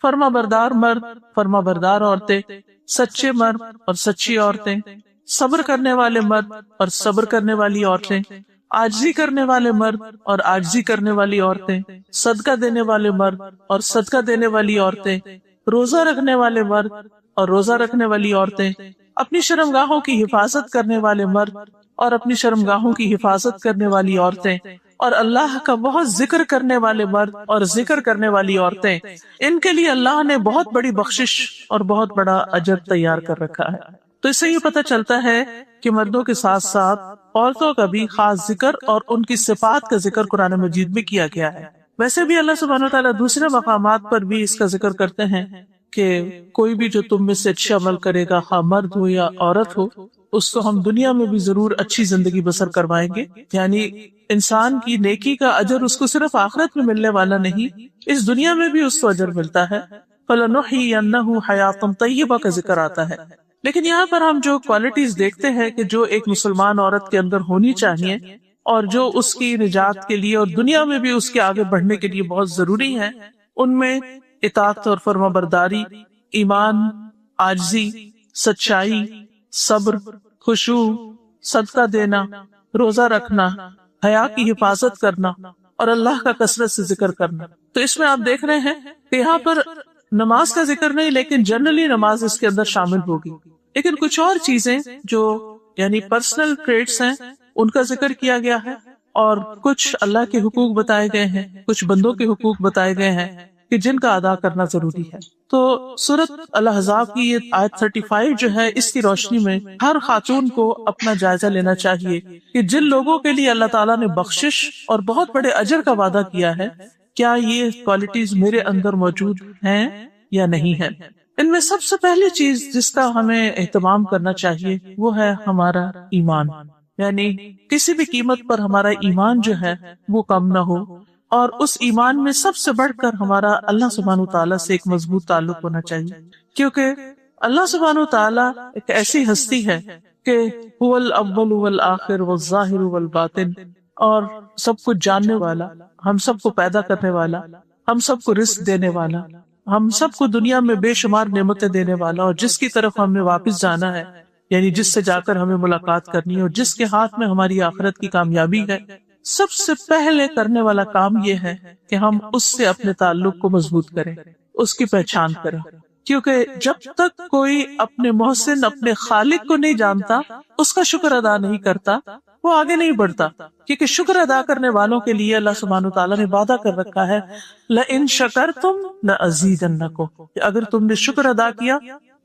فرما بردار مرد، فرما بردار عورتیں، سچے مرد اور سچی عورتیں، صبر کرنے والے مرد اور صبر کرنے والی عورتیں، عاجزی کرنے والے مرد اور عاجزی کرنے والی عورتیں، صدقہ دینے والے مرد اور صدقہ دینے والی عورتیں، روزہ رکھنے والے مرد اور روزہ رکھنے والی عورتیں، اپنی شرمگاہوں کی حفاظت کرنے والے مرد اور اپنی شرمگاہوں کی حفاظت کرنے والی عورتیں، اور اللہ کا بہت ذکر کرنے والے مرد اور ذکر کرنے والی عورتیں، ان کے لیے اللہ نے بہت بڑی بخشش اور بہت بڑا اجر تیار کر رکھا ہے۔ تو اس سے یہ پتہ چلتا ہے کہ مردوں کے ساتھ ساتھ عورتوں کا بھی خاص ذکر اور ان کی صفات کا ذکر قرآن مجید میں کیا گیا ہے۔ ویسے بھی اللہ سبحانہ وتعالیٰ دوسرے مقامات پر بھی اس کا ذکر کرتے ہیں کہ کوئی بھی جو تم میں سے اچھا عمل کرے گا، خواہ مرد ہو یا عورت ہو، اس کو ہم دنیا میں بھی ضرور اچھی زندگی بسر کروائیں گے۔ یعنی انسان کی نیکی کا اجر اس کو صرف آخرت میں ملنے والا نہیں، اس دنیا میں بھی اس کو اجر ملتا ہے۔ فَلَنُحْيِيَنَّهُ حَيَاةً طَيِّبَةً کا ذکر آتا ہے۔ لیکن یہاں پر ہم جو کوالٹیز دیکھتے ہیں کہ جو ایک مسلمان عورت کے اندر ہونی چاہیے اور جو اس کی نجات کے لیے اور دنیا میں بھی اس کے آگے بڑھنے کے لیے بہت ضروری ہے، ان میں اطاعت اور فرما برداری، ایمان، عاجزی، سچائی، صبر، خشوع، صدقہ دینا، روزہ رکھنا، حیا کی حفاظت کرنا اور اللہ کا کثرت سے ذکر کرنا۔ تو اس میں آپ دیکھ رہے ہیں کہ یہاں پر نماز کا ذکر نہیں، لیکن جنرلی نماز اس کے اندر شامل ہوگی، لیکن کچھ اور چیزیں جو یعنی پرسنل ٹریٹس ہیں ان کا ذکر کیا گیا ہے، اور کچھ اللہ کے حقوق بتائے گئے ہیں، کچھ بندوں کے حقوق بتائے گئے ہیں کہ جن کا ادا کرنا ضروری ہے۔ تو سورۃ الاحزاب کی یہ آیت 35 جو ہے، اس کی روشنی میں ہر خاتون کو اپنا جائزہ لینا چاہیے کہ جن لوگوں کے لیے اللہ تعالیٰ نے بخشش اور بہت بڑے اجر کا وعدہ کیا ہے، کیا یہ کوالٹیز میرے اندر موجود ہیں یا نہیں ہے۔ ان میں سب سے پہلی چیز جس کا ہمیں اہتمام کرنا چاہیے وہ ہے ہمارا ایمان، یعنی کسی بھی قیمت پر ہمارا ایمان جو ہے وہ کم نہ ہو، اور اس ایمان میں سب سے بڑھ کر ہمارا اللہ سبحانہ تعالیٰ سے ایک مضبوط تعلق ہونا چاہیے، کیونکہ اللہ سبحانہ تعالیٰ ایک ایسی ہستی ہے کہ هو الاول والآخر والظاہر والباطن، اور سب کچھ جاننے والا، ہم سب کو پیدا کرنے والا، ہم سب کو رزق دینے والا، ہم سب کو دنیا میں بے شمار نعمتیں دینے والا، اور جس کی طرف ہمیں واپس جانا ہے، یعنی جس سے جا کر ہمیں ملاقات کرنی ہے، اور جس کے ہاتھ میں ہماری آخرت کی کامیابی ہے، سب سے پہلے کرنے والا کام یہ ہے کہ ہم اس سے اپنے تعلق کو مضبوط کریں، اس کی پہچان کریں، کیونکہ جب تک کوئی اپنے محسن، اپنے خالق کو نہیں جانتا، اس کا شکر ادا نہیں کرتا، وہ آگے نہیں بڑھتا، کیونکہ شکر ادا کرنے والوں کے لیے اللہ سبحانہ وتعالیٰ نے وعدہ کر رکھا ہے لَإِن شَكَرْتُمْ لَأَزِيدَنَّكُمْ، کہ اگر تم نے شکر ادا کیا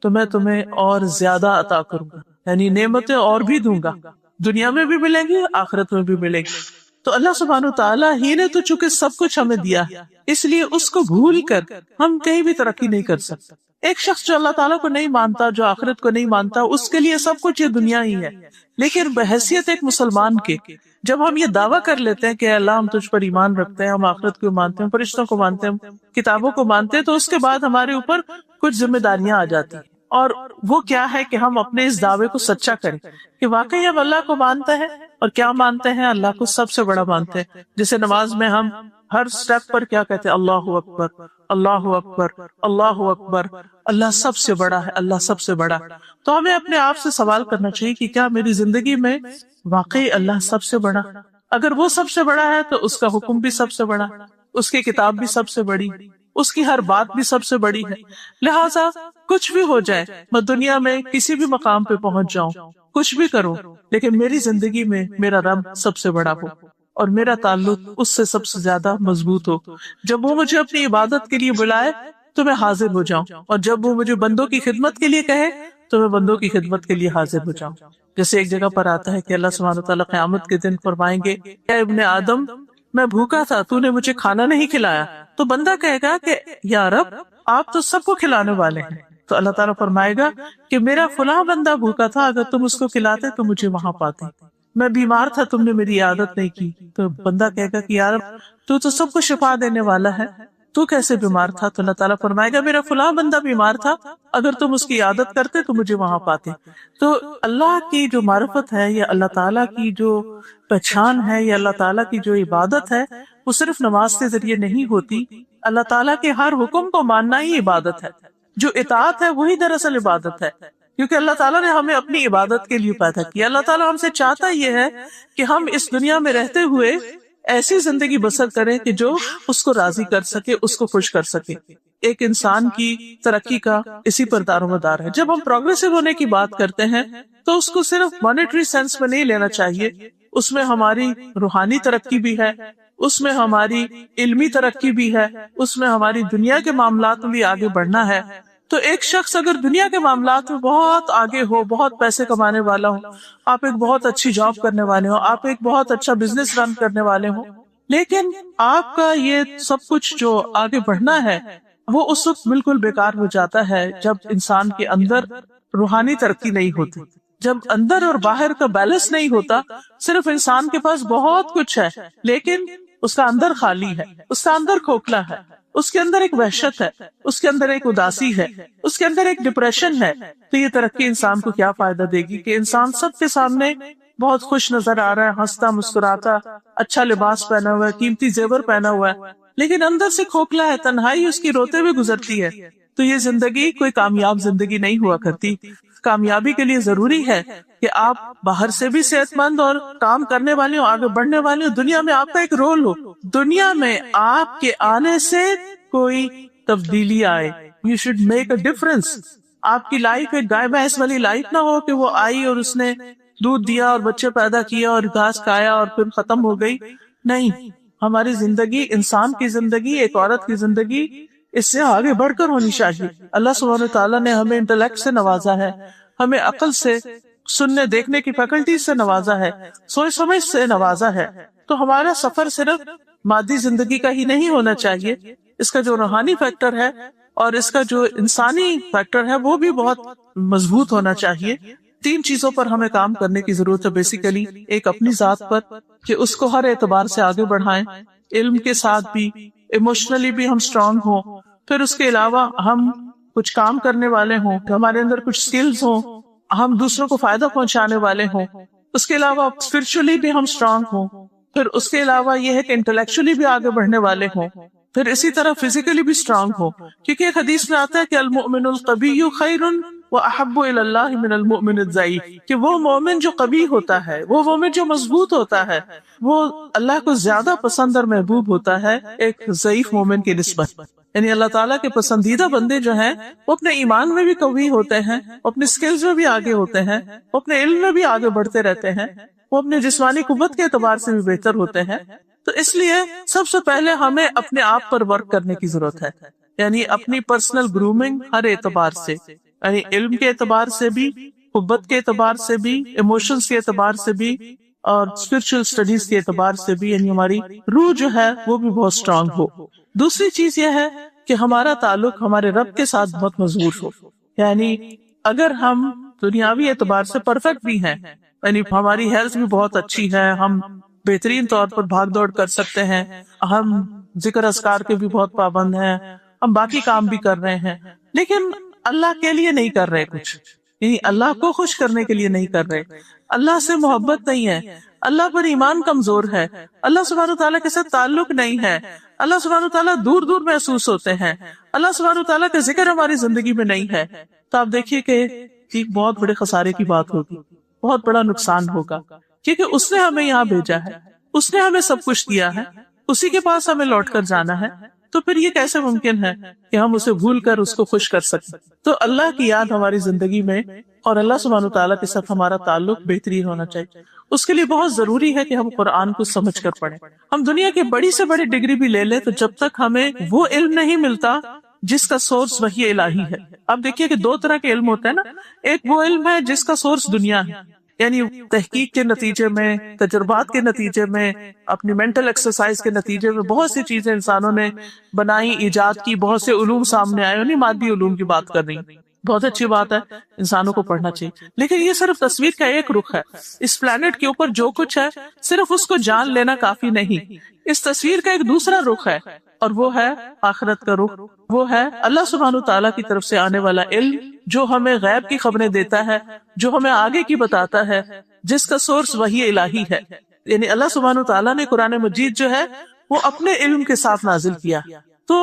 تو میں تمہیں اور زیادہ عطا کروں گا، یعنی نعمتیں اور بھی دوں گا، دنیا میں بھی ملیں گی، آخرت میں بھی ملیں گی۔ تو اللہ سبحانہ وتعالیٰ ہی نے تو چونکہ سب کچھ ہمیں دیا ہے، اس لیے اس کو بھول کر ہم کہیں بھی ترقی نہیں کر سکتے۔ ایک شخص جو اللہ تعالیٰ کو نہیں مانتا، جو آخرت کو نہیں مانتا، اس کے لیے سب کچھ یہ دنیا ہی ہے، لیکن بحیثیت ایک مسلمان کے جب ہم یہ دعویٰ کر لیتے ہیں کہ اللہ ہم تجھ پر ایمان رکھتے ہیں، ہم آخرت کو مانتے ہیں، فرشتوں کو مانتے ہیں، کتابوں کو مانتے ہیں، تو اس کے بعد ہمارے اوپر کچھ ذمہ داریاں آ جاتی ہیں، اور وہ کیا ہے کہ ہم اپنے اس دعوے کو سچا کریں کہ واقعی ہم اللہ کو مانتے ہیں، اور کیا مانتے ہیں؟ اللہ کو سب سے بڑا مانتے ہیں۔ جیسے نماز میں ہم ہر سٹیپ پر کیا کہتے ہیں؟ اللہ اکبر، اللہ اکبر، اللہ اکبر، اللہ سب سے بڑا ہے، اللہ سب سے بڑا۔ تو ہمیں اپنے آپ سے سوال کرنا چاہیے کہ کیا میری زندگی میں واقعی اللہ سب سے بڑا؟ اگر وہ سب سے بڑا ہے تو اس کا حکم بھی سب سے بڑا، اس کی کتاب بھی سب سے بڑی، اس کی ہر بات بھی سب سے بڑی ہے۔ لہٰذا کچھ بھی ہو جائے، میں دنیا میں کسی بھی مقام پہ پہنچ جاؤں، کچھ بھی کروں، لیکن میری زندگی میں میرا رب سب سے بڑا ہو اور میرا تعلق اس سے سب سے زیادہ مضبوط ہو۔ جب وہ مجھے اپنی عبادت کے لیے بلائے تو میں حاضر ہو جاؤں، اور جب وہ مجھے بندوں کی خدمت کے لیے کہے تو میں بندوں کی خدمت کے لیے حاضر ہو جاؤں۔ جیسے ایک جگہ پر آتا ہے کہ اللہ سبحانہ وتعالیٰ قیامت کے دن فرمائیں گے، اے ابن آدم، میں بھوکا تھا، تو نے مجھے کھانا نہیں کھلایا۔ تو بندہ کہے گا کہ یا رب، آپ تو سب کو کھلانے والے ہیں۔ تو اللہ تعالیٰ فرمائے گا کہ میرا فلاں بندہ بھوکا تھا، اگر تم اس کو کھلاتے تو مجھے وہاں پاتے۔ میں بیمار تھا، تم نے میری عادت نہیں کی۔ تو بندہ کہے گا کہ یا رب، تو سب کو شفا دینے والا ہے، تو کیسے بیمار تھا؟ تو اللہ تعالیٰ فرمائے گا میرا فلاں بندہ بیمار تھا، اگر تم اس کی عادت کرتے تو مجھے وہاں پاتے۔ تو اللہ کی جو معرفت ہے، یا اللہ تعالیٰ کی جو پہچان ہے، یا اللہ تعالیٰ کی جو عبادت ہے، وہ صرف نماز کے ذریعے نہیں ہوتی۔ اللہ تعالیٰ کے ہر حکم کو ماننا ہی عبادت ہے۔ جو اطاعت ہے وہی دراصل عبادت ہے، کیونکہ اللہ تعالیٰ نے ہمیں اپنی عبادت کے لیے پیدا کیا۔ اللہ تعالیٰ ہم سے چاہتا یہ ہے کہ ہم اس دنیا میں رہتے ہوئے ایسی زندگی بسر کریں کہ جو اس کو راضی کر سکے، اس کو خوش کر سکے۔ ایک انسان کی ترقی کا اسی پر دار و مدار ہے۔ جب ہم پروگریسو ہونے کی بات کرتے ہیں تو اس کو صرف مانیٹری سینس میں نہیں لینا چاہیے، اس میں ہماری روحانی ترقی بھی ہے، اس میں ہماری علمی ترقی بھی ہے، اس میں ہماری دنیا کے معاملات میں بھی آگے بڑھنا ہے۔ تو ایک شخص اگر دنیا کے معاملات میں بہت آگے ہو، بہت پیسے کمانے والا ہو، آپ ایک بہت اچھی جاب کرنے والے ہو، آپ ایک بہت اچھا بزنس رن کرنے والے ہو، لیکن آپ کا یہ سب کچھ جو آگے بڑھنا ہے وہ اس وقت بالکل بیکار ہو جاتا ہے جب انسان کے اندر روحانی ترقی نہیں ہوتی، جب اندر اور باہر کا بیلنس نہیں ہوتا۔ صرف انسان کے پاس بہت کچھ ہے لیکن اس کا اندر خالی ہے، اس کا اندر کھوکھلا ہے، اس کے اندر ایک وحشت ہے، اس کے اندر ایک اداسی ہے، اس کے اندر ایک ڈپریشن ہے، تو یہ ترقی انسان کو کیا فائدہ دے گی کہ انسان سب کے سامنے بہت خوش نظر آ رہا ہے، ہنستا مسکراتا، اچھا لباس پہنا ہوا ہے، قیمتی زیور پہنا ہوا ہے، لیکن اندر سے کھوکھلا ہے، تنہائی اس کی روتے ہوئے گزرتی ہے۔ تو یہ زندگی کوئی کامیاب زندگی نہیں ہوا کرتی۔ کامیابی کے لیے ضروری ہے کہ آپ باہر سے بھی صحت مند اور کام کرنے والے ہوں، آگے بڑھنے والے ہوں، دنیا میں آپ کا ایک رول ہو، دنیا میں آپ کے آنے سے کوئی تبدیلی آئے۔ You should make a difference. آپ کی لائف ایک گائے بھینس والی لائف نہ ہو کہ وہ آئی اور اس نے دودھ دیا اور بچے پیدا کیا اور گھاس کھایا اور پھر ختم ہو گئی۔ نہیں، ہماری زندگی، انسان کی زندگی، ایک عورت کی زندگی اس سے آگے بڑھ کر ہونی چاہیے۔ اللہ سبحانہ تعالیٰ نے ہمیں انٹلیکٹ سے نوازا ہے، ہمیں عقل سے، سننے دیکھنے کی فیکلٹی سے نوازا ہے، سوچ سمجھ سے نوازا ہے۔ تو ہمارا سفر صرف مادی زندگی کا ہی نہیں ہونا چاہیے، اس کا جو روحانی فیکٹر ہے اور اس کا جو انسانی فیکٹر ہے وہ بھی بہت مضبوط ہونا چاہیے۔ 3 چیزوں پر ہمیں کام کرنے کی ضرورت ہے بیسیکلی۔ ایک اپنی ذات پر کہ اس کو ہر اعتبار سے آگے بڑھائیں، علم کے ساتھ بھی، ایموشنلی بھی ہم اسٹرانگ ہوں، پھر اس کے علاوہ ہم کچھ کام کرنے والے ہوں، ہمارے اندر کچھ سکلز ہوں، ہم دوسروں کو فائدہ پہنچانے والے ہوں، اس کے علاوہ اسپرچولی بھی ہم اسٹرانگ ہوں، پھر اس کے علاوہ یہ ہے کہ انٹلیکچولی بھی آگے بڑھنے والے ہوں۔ پھر اسی طرح فزیکلی بھی اسٹرانگ ہو، کیونکہ ایک حدیث میں آتا ہے کہ المؤمن القوی خیر واحب الی اللہ من المؤمن الضعیف، کہ وہ مومن جو قوی ہوتا ہے، وہ مومن جو مضبوط ہوتا ہے، وہ اللہ کو زیادہ پسند اور محبوب ہوتا ہے ایک ضعیف مومن کی نسبت۔ یعنی اللہ تعالیٰ کے پسندیدہ بندے جو ہیں وہ اپنے ایمان میں بھی قوی ہوتے ہیں، اپنے سکلز میں بھی آگے ہوتے ہیں، وہ اپنے علم میں بھی آگے بڑھتے رہتے ہیں، وہ اپنے جسمانی قوت کے اعتبار سے بھی بہتر ہوتے ہیں۔ تو اس لیے سب سے پہلے ہمیں اپنے آپ پر ورک کرنے کی ضرورت ہے، یعنی اپنی پرسنل گرومنگ ہر اعتبار سے، یعنی علم کے اعتبار سے بھی، قوت کے اعتبار سے بھی، ایموشنز کے اعتبار سے بھی، اور اسپرچل اسٹڈیز کے اعتبار سے بھی، یعنی ہماری روح جو ہے وہ بھی بہت اسٹرانگ ہو۔ دوسری چیز یہ ہے کہ ہمارا تعلق ہمارے رب کے ساتھ بہت مضبوط ہو، یعنی اگر ہم دنیاوی اعتبار سے پرفیکٹ بھی ہیں، یعنی ہماری ہیلتھ بھی بہت اچھی ہے، ہم بہترین طور پر بھاگ دوڑ کر سکتے ہیں، ہم ذکر اذکار کے بھی بہت پابند ہیں، ہم باقی کام بھی کر رہے ہیں، لیکن اللہ کے لیے نہیں کر رہے کچھ، یعنی اللہ کو خوش کرنے کے لیے نہیں کر رہے، اللہ سے محبت نہیں ہے، اللہ پر ایمان کمزور ہے، اللہ سبحانہ وتعالیٰ کے ساتھ تعلق نہیں ہے، اللہ سبحانہ وتعالیٰ دور دور محسوس ہوتے ہیں، اللہ سبحانہ وتعالیٰ کا ذکر ہماری زندگی میں نہیں ہے، تو آپ دیکھیے کہ بہت بڑے خسارے کی بات ہوگی، بہت بڑا نقصان ہوگا، کیونکہ اس نے ہمیں یہاں بھیجا ہے، اس نے ہمیں سب کچھ دیا ہے، اسی کے پاس ہمیں لوٹ کر جانا ہے، تو پھر یہ کیسے ممکن ہے کہ ہم اسے بھول کر اس کو خوش کر سکیں؟ تو اللہ کی یاد ہماری زندگی میں اور اللہ سبحانہ وتعالیٰ کے ساتھ ہمارا تعلق بہترین ہونا چاہیے۔ اس کے لیے بہت ضروری ہے کہ ہم قرآن کو سمجھ کر پڑھیں۔ ہم دنیا کی بڑی سے بڑی ڈگری بھی لے لیں تو جب تک ہمیں وہ علم نہیں ملتا جس کا سورس وحی الہی ہے۔ اب دیکھیے کہ دو طرح کے علم ہوتے ہیں نا، ایک وہ علم ہے جس کا سورس دنیا ہے، یعنی تحقیق کے نتیجے میں، تجربات کے نتیجے میں، اپنی مینٹل ایکسرسائز کے نتیجے میں بہت سی چیزیں انسانوں نے بنائی، ایجاد کی، بہت سے علوم سامنے آئے، یعنی مادی علوم کی بات کر رہی ہوں، بہت اچھی بات ہے، انسانوں کو پڑھنا چاہیے، لیکن یہ صرف تصویر کا ایک رخ ہے۔ اس پلانٹ کے اوپر جو کچھ ہے صرف اس کو جان لینا کافی نہیں، اس تصویر کا ایک دوسرا رخ ہے، اور وہ ہے آخرت کا رخ، وہ ہے اللہ سبحانہ تعالیٰ کی طرف سے آنے والا علم جو ہمیں غیب کی خبریں دیتا ہے، جو ہمیں آگے کی بتاتا ہے، جس کا سورس وحی الہی ہے۔ یعنی اللہ سبحانہ تعالیٰ نے قرآن مجید جو ہے وہ اپنے علم کے ساتھ نازل کیا۔ تو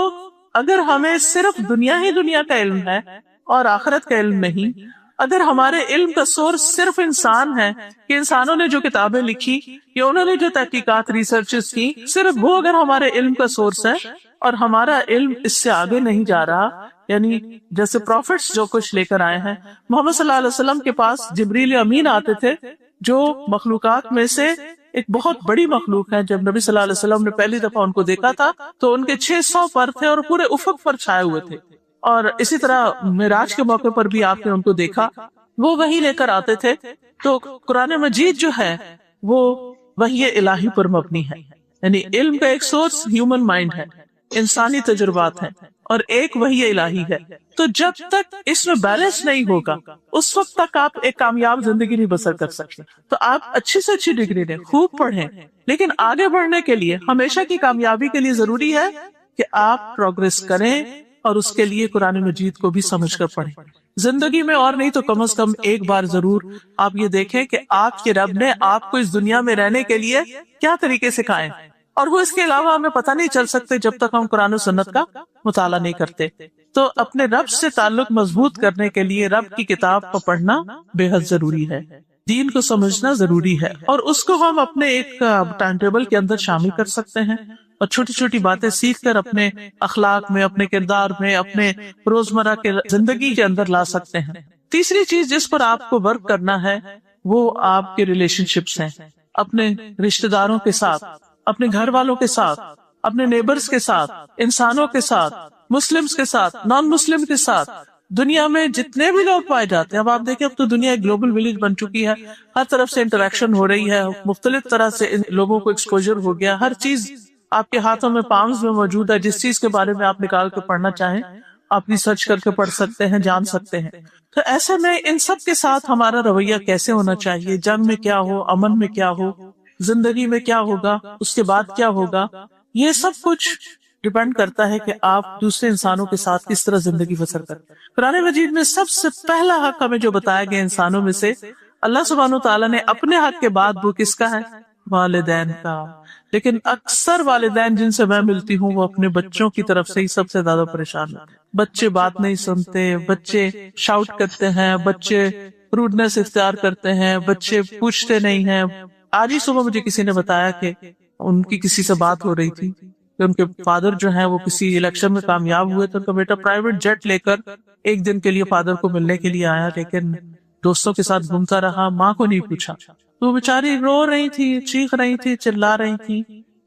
اگر ہمیں صرف دنیا ہی دنیا کا علم ہے اور آخرت کا علم نہیں، اگر ہمارے علم کا سورس صرف انسان ہے کہ انسانوں نے جو کتابیں لکھی یا انہوں نے جو تحقیقات ریسرچز کی، صرف وہ اگر ہمارے علم کا سورس ہے اور ہمارا علم اس سے آگے نہیں جا رہا، یعنی جیسے پروفٹس جو کچھ لے کر آئے ہیں، محمد صلی اللہ علیہ وسلم کے پاس جبریل امین آتے تھے جو مخلوقات میں سے ایک بہت بڑی مخلوق ہے۔ جب نبی صلی اللہ علیہ وسلم نے پہلی دفعہ ان کو دیکھا تھا تو ان کے 600 پر تھے اور پورے افق پر چھائے ہوئے تھے، اور اسی طرح معراج کے موقع پر بھی آپ نے ان کو دیکھا، وہ وحی لے کر آتے تھے۔ تو قرآن مجید جو ہے وہ وحی الہی پر مبنی ہے، یعنی علم کا ایک سورس ہیومن مائنڈ ہے، انسانی تجربات ہیں، اور ایک وحی الہی ہے۔ تو جب تک اس میں بیلنس نہیں ہوگا اس وقت تک آپ ایک کامیاب زندگی نہیں بسر کر سکتے۔ تو آپ اچھی سے اچھی ڈگری لیں، خوب پڑھیں، لیکن آگے بڑھنے کے لیے، ہمیشہ کی کامیابی کے لیے ضروری ہے کہ آپ پروگریس کریں، اور اس کے لیے قرآن مجید کو بھی سمجھ کر پڑھیں۔ زندگی میں اور نہیں تو کم از کم ایک بار ضرور آپ یہ دیکھیں کہ آپ کے رب نے آپ کو اس دنیا میں رہنے کے لیے کیا طریقے سکھائے، اور وہ اس کے علاوہ ہمیں پتہ نہیں چل سکتے جب تک ہم قرآن و سنت کا مطالعہ نہیں کرتے۔ تو اپنے رب سے تعلق مضبوط کرنے کے لیے رب کی کتاب کو پڑھنا بے حد ضروری ہے، دین کو سمجھنا ضروری ہے، اور اس کو ہم اپنے ایک ٹائم ٹیبل کے اندر شامل کر سکتے ہیں، اور چھوٹی چھوٹی باتیں سیکھ کر اپنے اخلاق میں، اپنے کردار میں، اپنے روزمرہ کے زندگی کے اندر لا سکتے ہیں۔ تیسری چیز جس پر آپ کو ورک کرنا ہے وہ آپ کے ریلیشن شپس ہیں، اپنے رشتہ داروں کے ساتھ، اپنے گھر والوں کے ساتھ، اپنے نیبرز کے ساتھ، انسانوں کے ساتھ، مسلمز کے ساتھ، نان مسلم کے ساتھ، دنیا میں جتنے بھی لوگ پائے جاتے ہیں۔ اب آپ دیکھیں اب تو دنیا ایک گلوبل ولیج بن چکی ہے، ہر طرف سے انٹریکشن ہو رہی ہے، مختلف طرح سے لوگوں کو ایکسپوجر ہو گیا، ہر چیز آپ کے ہاتھوں میں، پامز میں موجود ہے، جس چیز کے بارے میں آپ نکال کے پڑھنا چاہیں آپ ریسرچ کر کے پڑھ سکتے ہیں، جان سکتے ہیں۔ تو ایسے میں ان سب کے ساتھ ہمارا رویہ کیسے ہونا چاہیے، جنگ میں کیا ہو، امن میں کیا ہو، زندگی میں کیا ہوگا، اس کے بعد کیا ہوگا، یہ سب کچھ ڈیپینڈ کرتا ہے کہ آپ دوسرے انسانوں کے ساتھ کس طرح زندگی بسر کرتے ہیں۔ قرآن مجید میں سب سے پہلا حق ہمیں جو بتایا گیا انسانوں میں سے، اللہ سبحانہ تعالیٰ نے اپنے حق کے بعد وہ کس کا ہے؟ والدین کا، لیکن اکثر والدین جن سے میں ملتی ہوں وہ اپنے بچوں کی طرف سے ہی سب سے زیادہ پریشان ہیں. بچے بات نہیں سنتے، بچے شاؤٹ کرتے ہیں، بچے روڈنس اختیار کرتے ہیں، بچے پوچھتے نہیں ہیں. آج ہی صبح مجھے کسی نے بتایا کہ ان کی کسی سے بات ہو رہی تھی کہ ان کے فادر جو ہیں وہ کسی الیکشن میں کامیاب ہوئے، تو ان کا بیٹا پرائیویٹ جیٹ لے کر ایک دن کے لیے فادر کو ملنے کے لیے آیا، لیکن دوستوں کے ساتھ گھومتا رہا، ماں کو نہیں پوچھا. تو وہ بیچاری رو رہی تھی، چیخ رہی تھی، چلا رہی تھی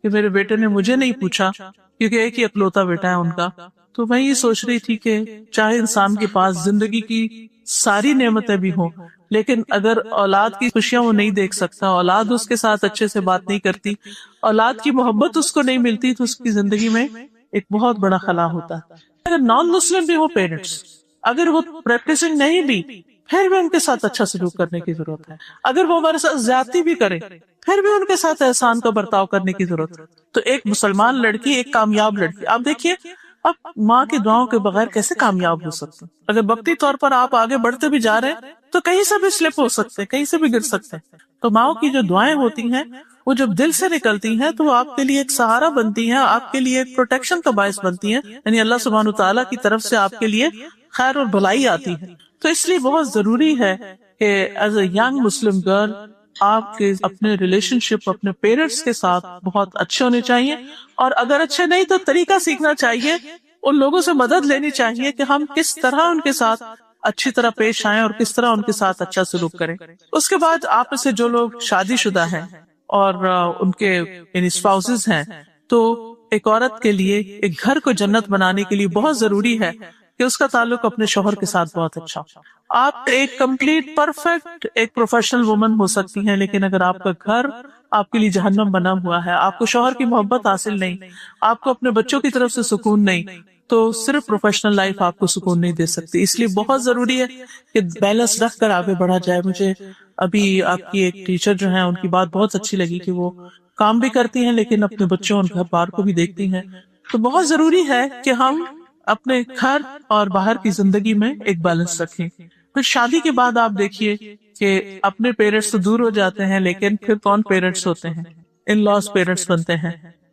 کہ میرے بیٹے نے مجھے نہیں پوچھا، کیونکہ ایک ہی اکلوتا بیٹا ہے ان کا. تو میں یہ سوچ رہی تھی کہ چاہے انسان کے پاس زندگی کی ساری نعمتیں بھی ہوں، لیکن اگر اولاد کی خوشیاں وہ نہیں دیکھ سکتا، اولاد اس کے ساتھ اچھے سے بات نہیں کرتی، اولاد کی محبت اس کو نہیں ملتی، تو اس کی زندگی میں ایک بہت بڑا خلا ہوتا ہے. اگر نان مسلم بھی ہو پیرنٹس، اگر وہ پریکٹسنگ نہیں بھی، پھر بھی ان کے ساتھ اچھا سلوک کرنے کی ضرورت ہے. اگر وہ ہمارے ساتھ زیادتی بھی کرے، پھر بھی ان کے ساتھ احسان کا برتاؤ کرنے کی ضرورت ہے. تو ایک مسلمان لڑکی، ایک کامیاب لڑکی، آپ دیکھیے اب ماں کی دعاؤں کے بغیر کیسے کامیاب ہو سکتے ہیں؟ اگر وقتی طور پر آپ آگے بڑھتے بھی جا رہے ہیں تو کہیں سے بھی سلپ ہو سکتے ہیں، کہیں سے بھی گر سکتے ہیں. تو ماؤں کی جو دعائیں ہوتی ہیں وہ جب دل سے نکلتی ہیں تو وہ آپ کے لیے ایک سہارا بنتی ہیں، آپ کے لیے ایک پروٹیکشن کا باعث بنتی ہیں. یعنی اللہ سبحانہ تعالیٰ کی طرف سے آپ کے لیے خیر اور بھلائی آتی ہے. تو اس لیے بہت ضروری ہے کہ as a young Muslim girl آپ کے اپنے ریلیشن شپ اپنے پیرنٹس کے ساتھ بہت اچھے ہونے چاہیے، اور اگر اچھے نہیں تو طریقہ سیکھنا چاہیے، ان لوگوں سے مدد لینی چاہیے کہ ہم کس طرح ان کے ساتھ اچھی طرح پیش آئیں اور کس طرح ان کے ساتھ اچھا سلوک کریں. اس کے بعد آپ میں سے جو لوگ شادی شدہ ہیں اور ان کے یعنی اسپاؤسز ہیں، تو ایک عورت کے لیے ایک گھر کو جنت بنانے کے لیے بہت ضروری ہے کہ اس کا تعلق اپنے شوہر کے ساتھ بہت اچھا ہو. آپ ایک کمپلیٹ پرفیکٹ ایک پروفیشنل وومن ہو سکتی ہیں، لیکن اگر آپ کا گھر آپ کے لیے جہنم بنا ہوا ہے، آپ کو شوہر کی محبت حاصل نہیں، آپ کو اپنے بچوں کی طرف سے سکون نہیں، تو صرف پروفیشنل لائف آپ کو سکون نہیں دے سکتی. اس لیے بہت ضروری ہے کہ بیلنس رکھ کر آگے بڑھا جائے. مجھے ابھی آپ کی ایک ٹیچر جو ہیں ان کی بات بہت اچھی لگی کہ وہ کام بھی کرتی ہیں لیکن اپنے بچوں اور گھر بار کو بھی دیکھتی ہیں. تو بہت ضروری ہے کہ ہم اپنے گھر اور باہر کی زندگی میں ایک بیلنس رکھیں. پھر شادی کے بعد آپ دیکھیے کہ اپنے پیرنٹس تو دور ہو جاتے ہیں، لیکن پھر کون پیرنٹس ہوتے ہیں؟ ان لاس پیرنٹس بنتے ہیں.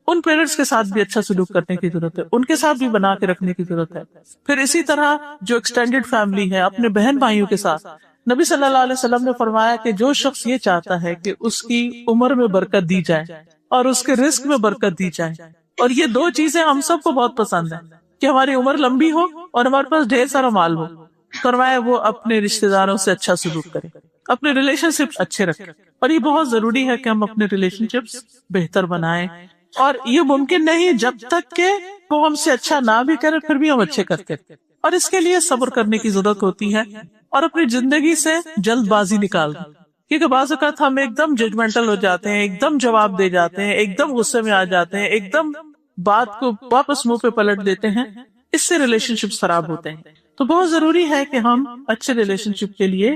ان پیرنٹس کے ساتھ بھی اچھا سلوک کرنے کی ضرورت ہے، ان کے ساتھ بھی بنا کے رکھنے کی ضرورت ہے. پھر اسی طرح جو ایکسٹینڈیڈ فیملی ہے، اپنے بہن بھائیوں کے ساتھ نبی صلی اللہ علیہ وسلم نے فرمایا کہ جو شخص یہ چاہتا ہے کہ اس کی عمر میں برکت دی جائے اور اس کے رزق میں برکت دی جائے، اور یہ دو چیزیں ہم سب کو بہت پسند ہیں کہ ہماری عمر لمبی ہو اور ہمارے پاس ڈھیر سارا مال ہو، فرمایا وہ اپنے رشتہ داروں سے اچھا سلوک کرے، اپنے ریلیشن شپ اچھے رکھے. اور یہ بہت ضروری ہے کہ ہم اپنے ریلیشن شپس بہتر بنائیں، اور یہ ممکن نہیں جب تک کہ وہ ہم سے اچھا نہ بھی کرے پھر بھی ہم اچھے کرتے. اور اس کے لیے صبر کرنے کی ضرورت ہوتی ہے اور اپنی زندگی سے جلد بازی نکال دیں، کیونکہ بعض اوقات ہم ایک دم ججمنٹل ہو جاتے ہیں، ایک دم جواب دے جاتے ہیں، ایک دم غصے میں آ جاتے ہیں، ایک دم بات کو واپس منہ پہ پلٹ دیتے ہیں. اس سے ریلیشن شپ خراب ہوتے ہیں. تو بہت ضروری ہے کہ ہم اچھے ریلیشن شپ کے لیے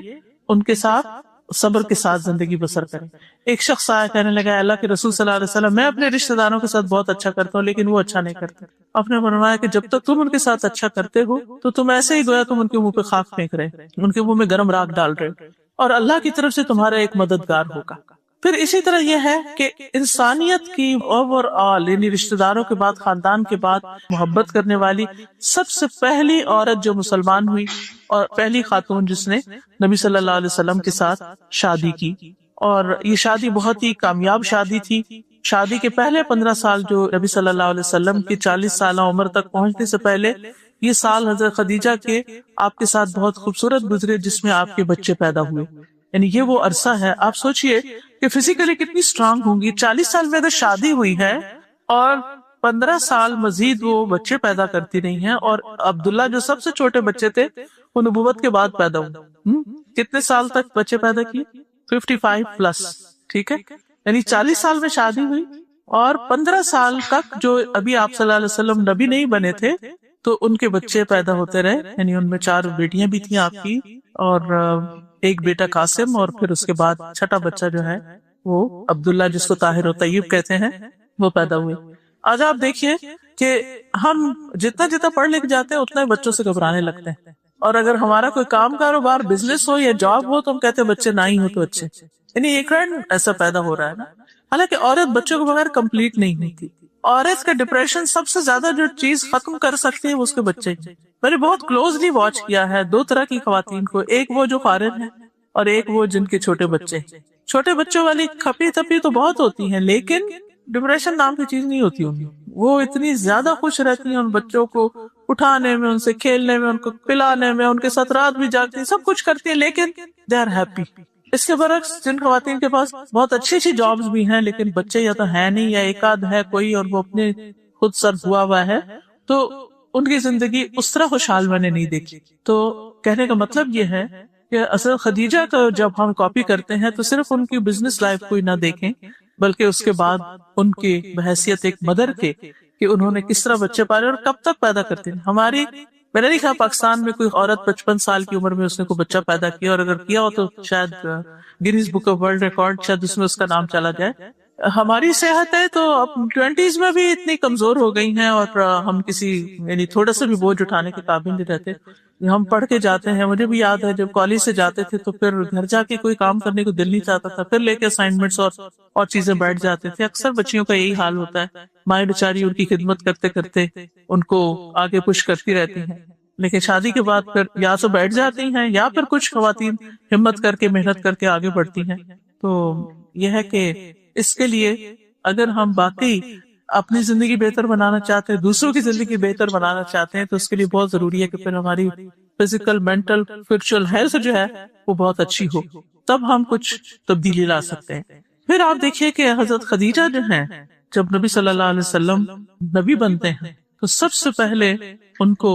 ان کے ساتھ صبر کے ساتھ زندگی بسر کریں. ایک شخص آیا کہنے لگا اللہ کے رسول صلی اللہ علیہ وسلم، میں اپنے رشتہ داروں کے ساتھ بہت اچھا کرتا ہوں لیکن وہ اچھا نہیں کرتے. آپ نے فرمایا کہ جب تک تم ان کے ساتھ اچھا کرتے ہو تو تم ایسے ہی گویا تم ان کے منہ پہ خاک پھینک رہے، ان کے منہ میں گرم راکھ ڈال رہے، اور اللہ کی طرف سے تمہارا ایک مددگار ہوگا. پھر اسی طرح یہ ہے کہ انسانیت کی اوور آل یعنی رشتہ داروں کے بعد، خاندان کے بعد محبت کرنے والی سب سے پہلی عورت جو مسلمان ہوئی اور پہلی خاتون جس نے نبی صلی اللہ علیہ وسلم کے ساتھ شادی کی، اور یہ شادی بہت ہی کامیاب شادی تھی. شادی کے پہلے 15 سال جو نبی صلی اللہ علیہ وسلم کی 40 سالہ عمر تک پہنچنے سے پہلے، یہ سال حضرت خدیجہ کے آپ کے ساتھ بہت خوبصورت گزرے جس میں آپ کے بچے پیدا ہوئے. یعنی یہ وہ عرصہ ہے، آپ سوچئے کہ فزیکلی کتنی اسٹرانگ ہوں گی. 40 سال میں اگر شادی ہوئی ہے اور 15 سال مزید وہ بچے پیدا کرتی رہی ہیں، اور عبداللہ جو سب سے چھوٹے بچے تھے وہ نبوت کے بعد پیدا ہوئے. کتنے سال تک بچے پیدا کیے؟ 55 پلس. ٹھیک ہے، یعنی 40 سال میں شادی ہوئی اور 15 سال تک جو ابھی آپ صلی اللہ علیہ وسلم نبی نہیں بنے تھے تو ان کے بچے پیدا ہوتے رہے. یعنی ان میں 4 بیٹیاں بھی تھیں آپ کی، اور ایک بیٹا قاسم، اور پھر اس کے بعد چھٹا بچہ جو ہے وہ عبداللہ جس کو طاہر و طیب کہتے ہیں وہ پیدا ہوئے. آج آپ دیکھیے کہ ہم جتنا جتنا پڑھ لکھ جاتے ہیں اتنا ہی بچوں سے گھبرانے لگتے ہیں، اور اگر ہمارا کوئی کام کاروبار بزنس ہو یا جاب ہو تو ہم کہتے ہیں بچے نہ ہی ہو تو اچھے. یعنی ایک ٹرینڈ ایسا پیدا ہو رہا ہے نا. حالانکہ عورت بچوں کے بغیر کمپلیٹ نہیں ہوتی. عورت کا ڈپریشن سب سے زیادہ جو چیز ختم کر سکتی ہے وہ اس کے بچے. میں نے بہت کلوزلی واچ کیا ہے دو طرح کی خواتین کو, ایک وہ جو فارغ ہیں اور ایک وہ جن کے چھوٹے بچے. چھوٹے بچوں والی کھپی تپی تو بہت ہوتی ہیں لیکن ڈپریشن نام کی چیز نہیں ہوتی ان کی. وہ اتنی زیادہ خوش رہتی ہیں ان بچوں کو اٹھانے میں, ان سے کھیلنے میں, ان کو پلانے میں, ان کے ساتھ رات بھی جاگتی ہیں, سب کچھ کرتی ہیں لیکن دے آر ہیپی. اس کے برعکس جن خواتین کے پاس بہت اچھی اچھی جابز بھی ہیں لیکن بچے یا تو ہے نہیں یا ایک آدھ ہے کوئی اور وہ اپنے خود سر ہوا ہے, تو ان کی زندگی اس طرح خوشحال میں نے نہیں دیکھی. تو کہنے کا مطلب یہ ہے کہ اصل خدیجہ کا جب ہم کاپی کرتے ہیں تو صرف ان کی بزنس لائف کو ہی نہ دیکھیں بلکہ اس کے بعد ان کی بحیثیت ایک مدر کے کہ انہوں نے کس طرح بچے پالے اور کب تک پیدا کرتے ہیں. ہماری میں نے دیکھا پاکستان میں کوئی عورت 55 سال کی عمر میں اس نے کوئی بچہ پیدا کیا, اور اگر کیا ہو تو شاید Guinness book of world record شاید اس میں اس کا نام چلا جائے. ہماری صحت ہے تو اب 20s میں بھی اتنی کمزور ہو گئی ہیں اور ہم کسی یعنی تھوڑا سا بھی بوجھ اٹھانے کے قابل نہیں رہتے. ہم پڑھ کے جاتے ہیں, مجھے بھی یاد ہے جب کالج سے جاتے تھے تو پھر گھر جا کے کوئی کام کرنے کو دل نہیں چاہتا تھا, پھر لے کے اسائنمنٹس اور چیزیں بیٹھ جاتے تھے. اکثر بچیوں کا یہی حال ہوتا ہے, مائیں بیچاری ان کی خدمت کرتے کرتے ان کو آگے پش کرتی رہتی ہیں لیکن شادی کے بعد پھر یا تو بیٹھ جاتی ہیں یا پھر کچھ خواتین ہمت کر کے محنت کر کے آگے بڑھتی ہیں. تو یہ ہے کہ اس کے لیے اگر ہم باقی اپنی زندگی بہتر بنانا چاہتے ہیں, دوسروں کی زندگی بہتر بنانا چاہتے ہیں, تو اس کے لیے بہت ضروری ہے کہ پھر ہماری فزیکل, مینٹل, اسپرچل ہیلتھ جو ہے وہ بہت اچھی ہو, تب ہم کچھ تبدیلی لا سکتے ہیں. پھر آپ دیکھیے کہ حضرت خدیجہ جو ہیں جب نبی صلی اللہ علیہ وسلم نبی بنتے ہیں تو سب سے پہلے ان کو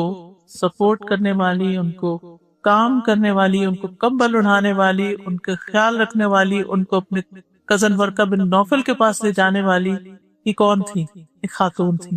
سپورٹ کرنے والی, ان کو کام کرنے والی, ان کو کمبل اڑھانے والی, ان کا خیال رکھنے والی, ان کو اپنے کزن ورقہ بن نوفل کے پاس لے جانے والی یہ کون تھی؟ ایک خاتون تھی.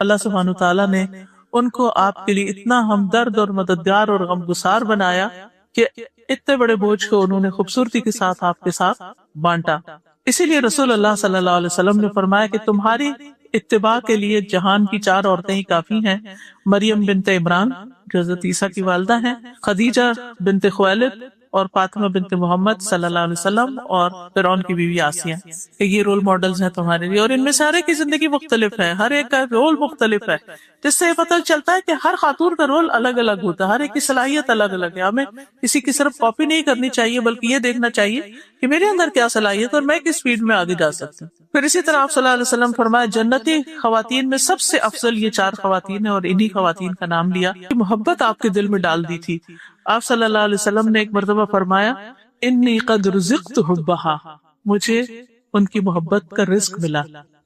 اللہ سبحانہ تعالیٰ نے ان کو آپ کے لیے اتنا ہمدرد اور مددگار اور غمگسار بنایا کہ اتنے بڑے بوجھ کو انہوں نے خوبصورتی کے ساتھ آپ کے ساتھ بانٹا. اسی لیے رسول اللہ صلی اللہ علیہ وسلم نے فرمایا کہ تمہاری اتباع کے لیے جہان کی 4 عورتیں ہی کافی ہیں. مریم بنت عمران جو حضرت عیسیٰ کی والدہ ہیں, خدیجہ بنت خویلد اور فاطمہ بنت محمد صلی اللہ علیہ وسلم اور فرعون کی بیوی آسیہ, کہ یہ رول ماڈلز ہیں تمہارے لیے. اور ان میں سے ہر ایک کی زندگی مختلف ہے, ہر ایک کا رول مختلف ہے, جس سے یہ پتہ چلتا ہے کہ ہر خاتون کا رول الگ الگ ہوتا ہے, ہر ایک کی صلاحیت الگ الگ ہے. ہمیں کسی کی صرف کاپی نہیں کرنی چاہیے بلکہ یہ دیکھنا چاہیے کہ میرے اندر کیا صلاحیت اور میں کس فیلڈ میں آگے جا سکتی ہوں. پھر اسی طرح آپ صلی اللہ علیہ وسلم فرمایا جنتی خواتین میں سب سے افضل یہ 4 خواتین ہیں, اور انہی خواتین کا نام لیا کہ محبت آپ کے دل میں ڈال دی تھی. آپ صلی اللہ علیہ وسلم نے ایک مرتبہ فرمایا انی قد رزقت حبہا, مجھے ان کی محبت کا رزق ملا.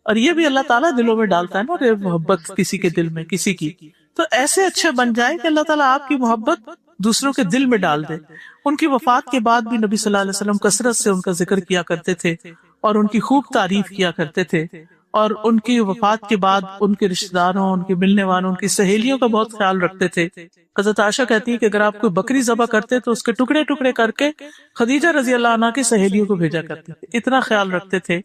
اور یہ بھی اللہ تعالیٰ دلوں میں ڈالتا ہے نا, محبت کسی کے دل میں کسی کی, تو ایسے اچھے بن جائے کہ اللہ تعالیٰ آپ کی محبت دوسروں کے دل میں ڈال دے. ان کی وفات کے بعد بھی نبی صلی اللہ علیہ وسلم کثرت سے ان کا ذکر کیا کرتے تھے اور ان کی خوب تعریف کیا کرتے تھے, اور ان کی وفات کے بعد ان کے رشتہ داروں, ان کے ملنے والوں, ان کی سہیلیوں کا بہت خیال رکھتے تھے. حضرت عائشہ کہتی ہے کہ اگر آپ کوئی بکری ذبح کرتے تو اس کے ٹکڑے ٹکڑے کر کے خدیجہ رضی اللہ عنہا کی سہیلیوں کو بھیجا کرتے تھے, اتنا خیال رکھتے تھے,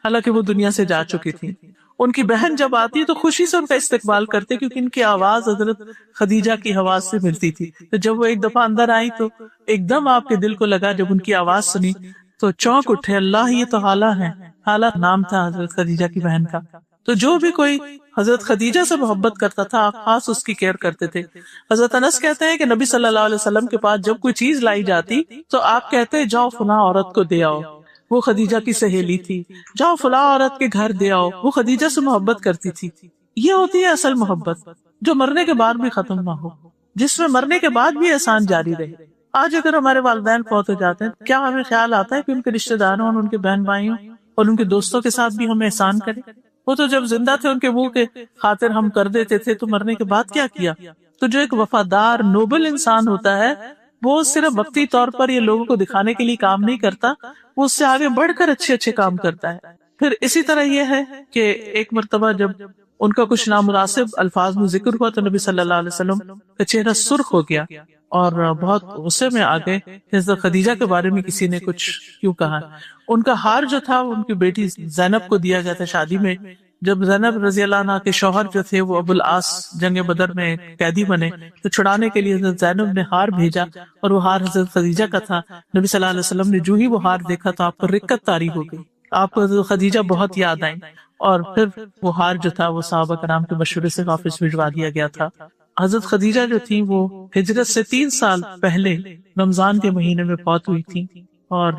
حالانکہ وہ دنیا سے جا چکی تھی. ان کی بہن جب آتی تو خوشی سے ان کا استقبال کرتے کیونکہ ان کی آواز حضرت خدیجہ کی آواز سے ملتی تھی. تو جب وہ ایک دفعہ اندر آئی تو ایک دم آپ کے دل کو لگا, جب ان کی آواز سنی تو چونک اٹھے, اللہ یہ تو حالہ ہے. حالہ نام تھا حضرت خدیجہ کی بہن کا. تو جو بھی کوئی حضرت خدیجہ سے محبت کرتا تھا آپ خاص اس کی کیئر کرتے تھے. حضرت انس کہتے ہیں کہ نبی صلی اللہ علیہ وسلم کے پاس جب کوئی چیز لائی جاتی تو آپ کہتے جاؤ فلاں عورت کو دے آؤ, وہ خدیجہ کی سہیلی تھی, جاؤ فلاں عورت کے گھر دے آؤ, وہ خدیجہ سے محبت کرتی تھی. یہ ہوتی ہے اصل محبت, جو مرنے کے بعد بھی ختم نہ ہو, جس میں مرنے کے بعد بھی احسان جاری رہے. آج اگر ہمارے والدین فوت ہو جاتے ہیں کیا ہمیں خیال آتا ہے کہ ان کے رشتہ داروں اور ان کے بہن بھائیوں اور ان کے دوستوں کے ساتھ بھی ہمیں احسان کریں؟ وہ تو جب زندہ تھے ان کے منہ کے خاطر ہم کر دیتے تھے, تو مرنے کے بعد کیا کیا؟ تو جو ایک وفادار نوبل انسان ہوتا ہے وہ صرف وقتی طور پر یہ لوگوں کو دکھانے کے لیے کام نہیں کرتا, وہ اس سے آگے بڑھ کر اچھے اچھے کام کرتا ہے. پھر اسی طرح یہ ہے کہ ایک مرتبہ جب ان کا کچھ نامناسب الفاظ میں ذکر ہوا تو نبی صلی اللہ علیہ وسلم کا چہرہ سرخ ہو گیا اور بہت غصے میں آ گئے. حضرت خدیجہ کے بارے میں کسی نے کچھ کیوں کہا. ان کا ہار جو تھا ان کی بیٹی زینب کو دیا گیا تھا شادی میں. جب زینب رضی اللہ عنہ کے شوہر جو تھے وہ ابو العاص جنگ بدر میں قیدی بنے تو چھڑانے کے لیے حضرت زینب نے ہار بھیجا اور وہ ہار حضرت خدیجہ کا تھا. نبی صلی اللہ علیہ وسلم نے جو ہی وہ ہار دیکھا تو آپ پر رقت طاری ہو گئی. آپ کو حضرت خدیجہ بہت یاد آئیں، اور پھر وہ ہار جو تھا وہ صحابہ کرام کے مشورے سے واپس بھجوا دیا گیا تھا۔ حضرت خدیجہ جو تھی وہ ہجرت سے 3 سال پہلے رمضان کے مہینے میں فوت ہوئی تھی، اور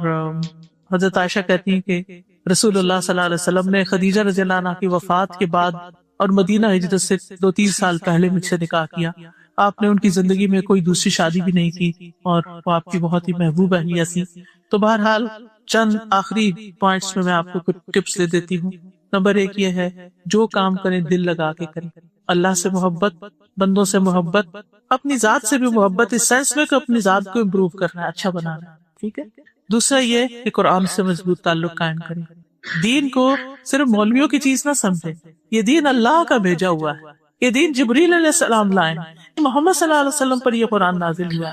حضرت عائشہ کہتی ہیں کہ رسول اللہ صلی اللہ علیہ وسلم نے خدیجہ رضی اللہ عنہ کی وفات کے بعد اور مدینہ ہجرت سے 2-3 سال پہلے مجھ سے نکاح کیا۔ آپ نے ان کی زندگی میں کوئی دوسری شادی بھی نہیں کی، اور وہ آپ کی بہت ہی محبوب اہلیہ تھی۔ تو بہرحال چند آخری پوائنٹس میں آپ کو کچھ ٹپس دے دیتی ہوں۔ نمبر 1 یہ ہے، جو کام کریں دل لگا کے کریں، اللہ سے محبت، بندوں سے محبت، اپنی ذات سے بھی محبت، اس سینس میں کہ اپنی ذات کو امپروو کرنا ہے، اچھا بنانا ہے، ٹھیک ہے۔ دوسرا یہ کہ قرآن سے مضبوط تعلق قائم کریں، دین کو صرف مولویوں کی چیز نہ سمجھیں، یہ دین اللہ کا بھیجا ہوا ہے، یہ دین جبریل علیہ السلام لائے، محمد صلی اللہ علیہ وسلم پر یہ قرآن نازل ہوا،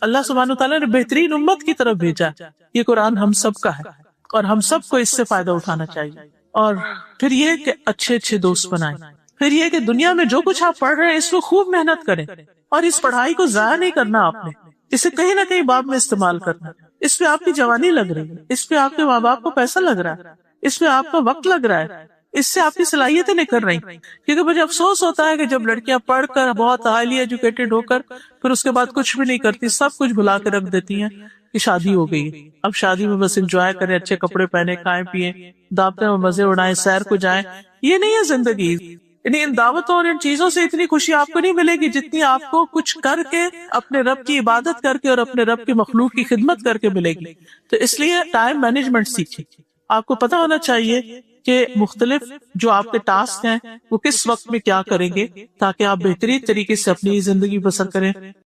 اللہ سبحانہ وتعالیٰ نے بہترین امت کی طرف بھیجا، یہ قرآن ہم سب کا ہے اور ہم سب کو اس سے فائدہ اٹھانا چاہیے۔ اور پھر یہ کہ اچھے اچھے دوست بنائیں، پھر یہ کہ دنیا میں جو کچھ آپ پڑھ رہے ہیں اس کو خوب محنت کریں، اور اس پڑھائی کو ضائع نہیں کرنا، آپ نے اسے کہیں نہ کہیں باب میں استعمال کرنا، اس پہ آپ کی جوانی لگ رہی ہے، اس پہ آپ کے ماں باپ کو پیسہ لگ رہا ہے، اس پہ آپ کا وقت لگ رہا ہے، اس سے آپ کی صلاحیتیں نکل رہی، کیونکہ مجھے افسوس ہوتا ہے کہ جب لڑکیاں پڑھ کر بہت ہائیلی ایجوکیٹڈ ہو کر پھر اس کے بعد کچھ بھی نہیں کرتی، سب کچھ بھلا کے رکھ دیتی ہیں کہ شادی ہو گئی، اب شادی میں بس انجوائے کریں، اچھے کپڑے پہنے، کھائیں پیئیں، دعوتیں میں مزے اڑائیں، سیر کو جائیں، یہ نہیں ہے زندگی۔ یعنی ان دعوتوں اور ان چیزوں سے اتنی خوشی آپ کو نہیں ملے گی جتنی آپ کو کچھ کر کے، اپنے رب کی عبادت کر کے اور اپنے رب کی مخلوق کی خدمت کر کے ملے گی۔ تو اس لیے ٹائم مینجمنٹ سیکھیں، آپ کو پتا ہونا چاہیے کہ مختلف جو آپ کے ٹاسک ہیں وہ کس وقت میں کیا کریں گے تاکہ آپ بہترین طریقے سے اپنی زندگی بسر کریں۔